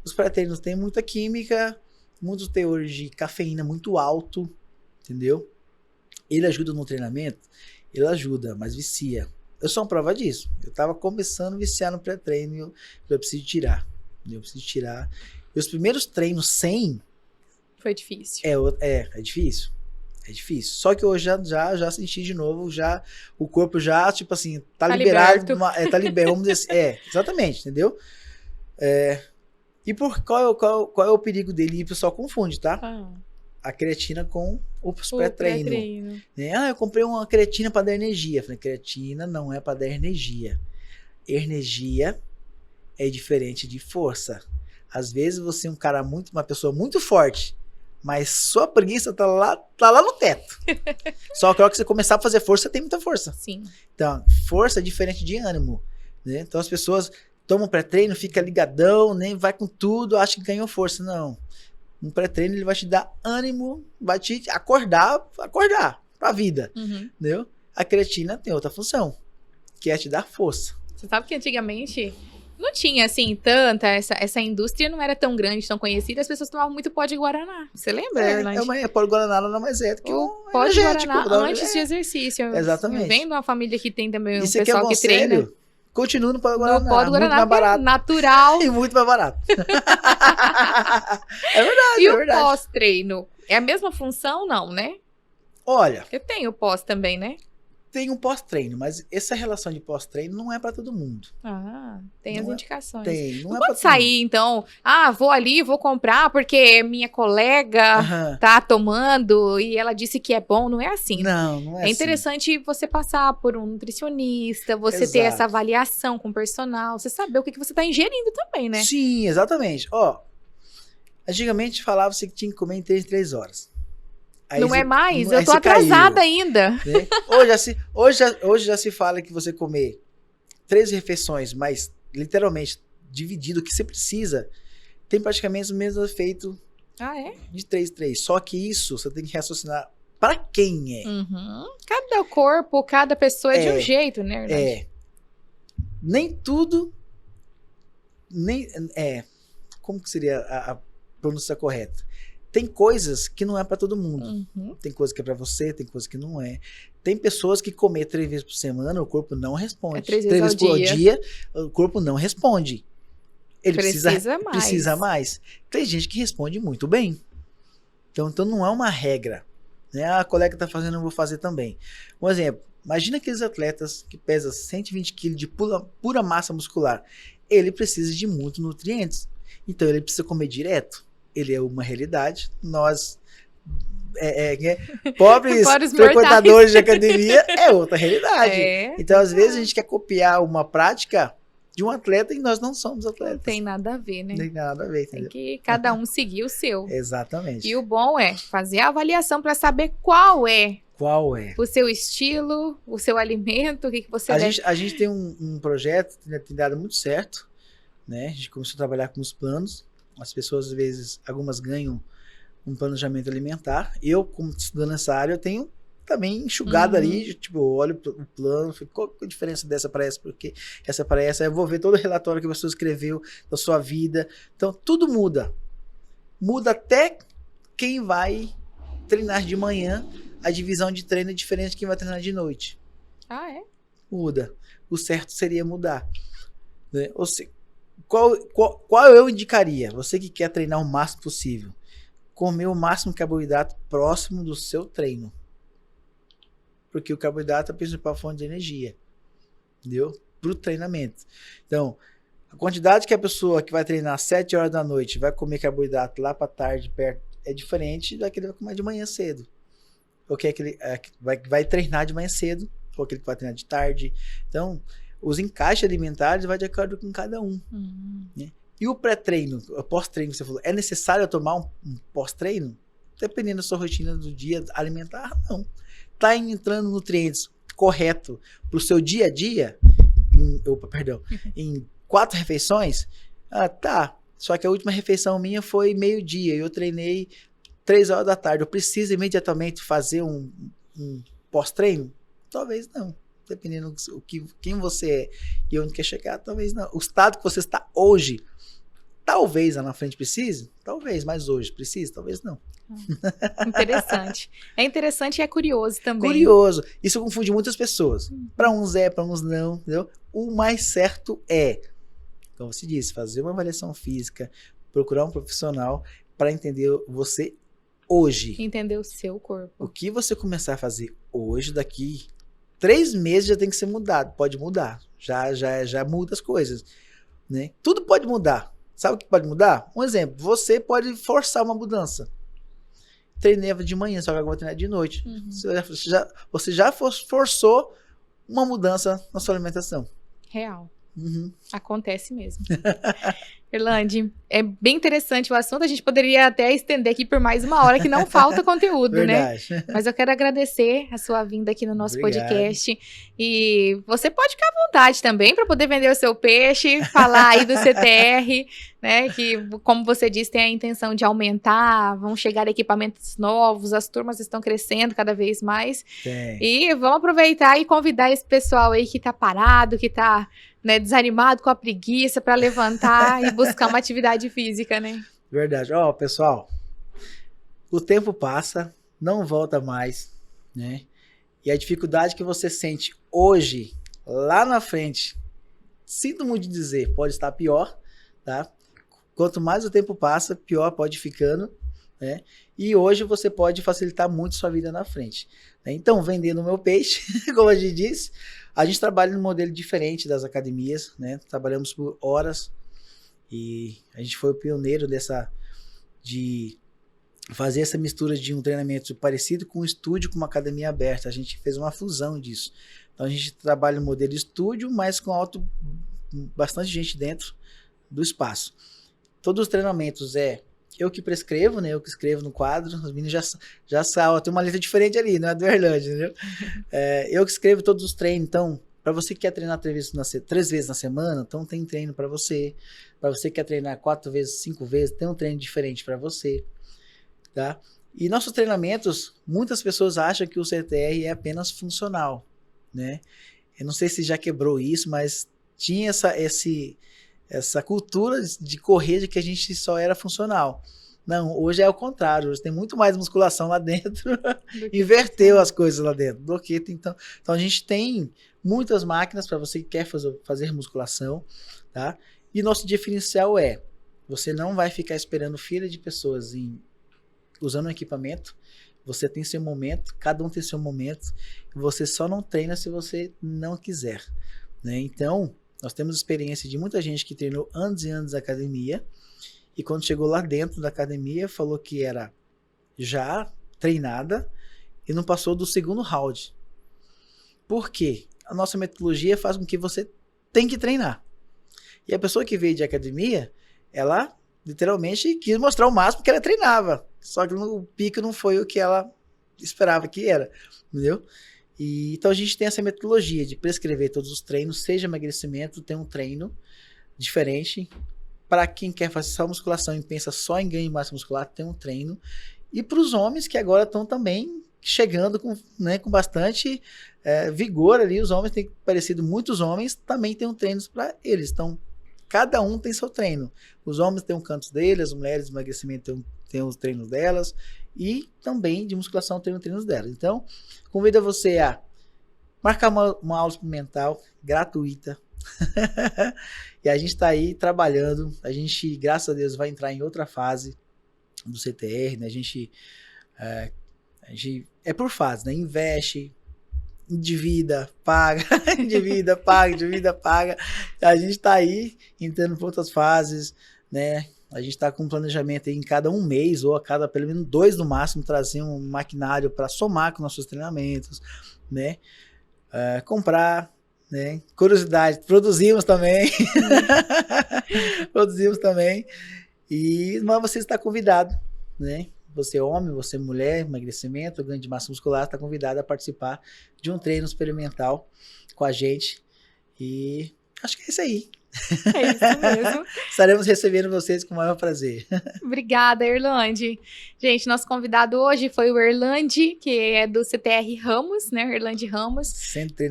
Os pré-treinos têm muita química, muitos teores de cafeína muito alto, entendeu? Ele ajuda no treinamento? Ele ajuda, mas vicia. Eu sou uma prova disso. Eu tava começando a viciar no pré-treino e eu preciso tirar. Eu preciso tirar. E os primeiros treinos sem... Foi difícil. É difícil. É difícil. Só que hoje já senti de novo, o corpo já, tipo assim, tá liberado. Tá liberado, vamos dizer assim. Exatamente, entendeu? E qual é o perigo dele? E o pessoal confunde, tá? A creatina com os pré-treino. Né? Eu comprei uma creatina para dar energia. Falei, creatina não é para dar energia. Energia é diferente de força. Às vezes você é uma pessoa muito forte, mas sua preguiça tá lá no teto. Só que a hora que você começar a fazer força, você tem muita força. Sim. Então, força é diferente de ânimo. Né? Então as pessoas tomam pré-treino, fica ligadão, né? Vai com tudo, acha que ganhou força. Não. Um pré-treino ele vai te dar ânimo, vai te acordar pra vida. Entendeu? A creatina tem outra função, que é te dar força. Você sabe que antigamente não tinha assim tanta, essa indústria não era tão grande, tão conhecida, as pessoas tomavam muito pó de guaraná. Você lembra, pó de guaraná nada mais é do que o pó de guaraná antes de exercício. Exatamente. Vendo uma família que tem também um pessoal que treina. Sério? Continua no pó do Guaraná. No pó do Guaraná, muito mais barato. Natural. E muito mais barato. É verdade, e o pós-treino? É a mesma função, não, né? Olha. Porque tem o pós também, né? Tem um pós-treino, mas essa relação de pós-treino não é pra todo mundo. Tem as indicações. Tem, não pode sair, então, vou ali, vou comprar porque minha colega tá tomando e ela disse que é bom. Não é assim. Não é assim. É interessante você passar por um nutricionista, você ter essa avaliação com o personal, você saber o que você tá ingerindo também, né? Sim, exatamente. Antigamente falava-se que tinha que comer em 3 horas. Aí não é mais? Eu tô atrasada ainda. Né? Hoje já se fala que você comer 3 refeições, mas literalmente dividido o que você precisa, tem praticamente o mesmo efeito de 3. Só que isso você tem que raciocinar para quem é. Cada corpo, cada pessoa é de um jeito, né? Nem tudo. Como que seria a pronúncia correta? Tem coisas que não é para todo mundo. Tem coisa que é para você, tem coisa que não é. Tem pessoas que comer 3 vezes por semana, o corpo não responde. 3 vezes por dia, o corpo não responde. Ele precisa mais. Tem gente que responde muito bem. Então não é uma regra. Né? A colega tá fazendo, eu vou fazer também. Um exemplo, imagina aqueles atletas que pesam 120 kg de pura massa muscular. Ele precisa de muitos nutrientes. Então ele precisa comer direto. Ele é uma realidade. Nós, pobres frequentadores de academia, é outra realidade. Então, às vezes, a gente quer copiar uma prática de um atleta e nós não somos atletas. Não tem nada a ver, né? Não tem nada a ver, entendeu? Tem que cada um seguir o seu. Exatamente. E o bom é fazer a avaliação para saber qual é o seu estilo, o seu alimento, o que você deve... A gente tem um projeto que tem dado muito certo, né? A gente começou a trabalhar com os planos. As pessoas, às vezes, algumas ganham um planejamento alimentar. Eu, como estudando nessa área, eu tenho também enxugado ali, tipo, eu olho o plano, fico, qual a diferença dessa para essa, porque essa para essa, eu vou ver todo o relatório que a pessoa escreveu da sua vida. Então, tudo muda. Muda até quem vai treinar de manhã, a divisão de treino é diferente de quem vai treinar de noite. Muda. O certo seria mudar. Né? Ou seja, qual eu indicaria? Você que quer treinar o máximo possível, comer o máximo de carboidrato próximo do seu treino. Porque o carboidrato é a principal fonte de energia, entendeu? Para o treinamento. Então, a quantidade que a pessoa que vai treinar às 7 horas da noite vai comer carboidrato lá para tarde, perto, é diferente daquele que vai comer de manhã cedo. Ou que é aquele vai treinar de manhã cedo, ou aquele que vai treinar de tarde. Então, os encaixes alimentares vai de acordo com cada um. Né? E o pré-treino, o pós-treino que você falou, é necessário eu tomar um pós-treino? Dependendo da sua rotina do dia alimentar, não. Tá entrando nutrientes correto para o seu dia a dia, em 4 refeições? Ah, tá. Só que a última refeição minha foi meio-dia, eu treinei 3 horas da tarde. Eu preciso imediatamente fazer um pós-treino? Talvez não. Dependendo quem você é e onde quer chegar, talvez não. O estado que você está hoje, talvez lá na frente precise, talvez, mas hoje precisa, talvez não. Interessante. É interessante e é curioso também. Curioso. Isso confunde muitas pessoas. Para uns é, para uns não, entendeu? O mais certo é, como você disse, fazer uma avaliação física, procurar um profissional para entender você hoje. Entender o seu corpo. O que você começar a fazer hoje, daqui 3 meses já tem que ser mudado. Pode mudar. Já muda as coisas. Né? Tudo pode mudar. Sabe o que pode mudar? Um exemplo. Você pode forçar uma mudança. Treinava de manhã, só que agora vai treinar de noite. Você já forçou uma mudança na sua alimentação. Real. Acontece mesmo. Irlande, é bem interessante o assunto. A gente poderia até estender aqui por mais 1 hora, que não falta conteúdo, Verdade. né? Mas eu quero agradecer a sua vinda aqui no nosso podcast. E você pode ficar à vontade também para poder vender o seu peixe, falar aí do CTR, né? Que, como você disse, tem a intenção de aumentar, vão chegar equipamentos novos, as turmas estão crescendo cada vez mais. Tem. E vamos aproveitar e convidar esse pessoal aí que tá parado, que tá, né, desanimado, com a preguiça, para levantar e buscar uma atividade física, né? Verdade. Ó, pessoal, o tempo passa, não volta mais, né? E a dificuldade que você sente hoje, lá na frente, sinto muito dizer, pode estar pior, tá? Quanto mais o tempo passa, pior pode ir ficando, né? E hoje você pode facilitar muito sua vida na frente. Né? Então, vendendo o meu peixe, como a gente disse, a gente trabalha num modelo diferente das academias, né? Trabalhamos por horas e a gente foi o pioneiro de fazer essa mistura de um treinamento parecido com um estúdio com uma academia aberta. A gente fez uma fusão disso. Então a gente trabalha no modelo estúdio, mas com bastante gente dentro do espaço. Todos os treinamentos eu que prescrevo, né? Eu que escrevo no quadro, os meninos já sabem, tem uma letra diferente ali, não é do Irlande, entendeu? Eu que escrevo todos os treinos, então, para você que quer treinar 3 vezes na semana, então tem treino para você. Para você que quer treinar 4 vezes, 5 vezes, tem um treino diferente para você, tá? E nossos treinamentos, muitas pessoas acham que o CTR é apenas funcional, né? Eu não sei se já quebrou isso, mas tinha essa cultura de correr de que a gente só era funcional. Não, hoje é o contrário, hoje tem muito mais musculação lá dentro, inverteu as coisas lá dentro, então a gente tem muitas máquinas para você que quer fazer musculação, tá? E nosso diferencial você não vai ficar esperando fila de pessoas usando um equipamento, você tem seu momento, cada um tem seu momento, você só não treina se você não quiser, né? Então, nós temos experiência de muita gente que treinou anos e anos na academia e quando chegou lá dentro da academia falou que era já treinada e não passou do 2º round. Por quê? A nossa metodologia faz com que você tem que treinar. E a pessoa que veio de academia, ela literalmente quis mostrar o máximo que ela treinava. Só que o pico não foi o que ela esperava que era, entendeu? Então a gente tem essa metodologia de prescrever todos os treinos, seja emagrecimento, tem um treino diferente. Para quem quer fazer só musculação e pensa só em ganho de massa muscular, tem um treino. E para os homens que agora estão também chegando com bastante vigor ali, os homens têm parecido, muitos homens também têm um treino para eles. Então, cada um tem seu treino. Os homens têm um canto deles, as mulheres de emagrecimento têm os treinos delas. E também de musculação tem os treinos delas. Então, convido você a marcar uma aula experimental gratuita. E a gente está aí trabalhando. A gente, graças a Deus, vai entrar em outra fase do CTR. Né? A gente é por fase, né? Investe, endivida, paga, endivida, paga. A gente tá aí entrando por outras fases, né? A gente está com um planejamento aí em cada um mês, ou a cada pelo menos 2 no máximo, trazer um maquinário para somar com nossos treinamentos, né? Comprar, né? Curiosidade, produzimos também. Produzimos também. Mas você está convidado, né? Você homem, você mulher, emagrecimento, ganho de massa muscular, está convidado a participar de um treino experimental com a gente. E acho que é isso aí. É isso mesmo. Estaremos recebendo vocês com o maior prazer. Obrigada, Erlande. Gente, nosso convidado hoje foi o Erlande, que é do CTR Ramos, né? Erlande Ramos.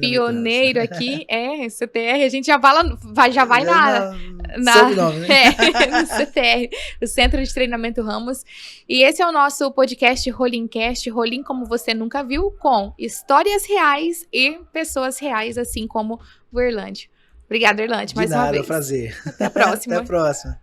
Pioneiro aqui. CTR, a gente já vai na sobrenome, né? No CTR, o Centro de Treinamento Ramos. E esse é o nosso podcast Rolincast, Rolim como você nunca viu, com histórias reais e pessoas reais, assim como o Erlande. Obrigada, Erlande, mais uma vez. De nada, prazer. Até a próxima. Até a próxima.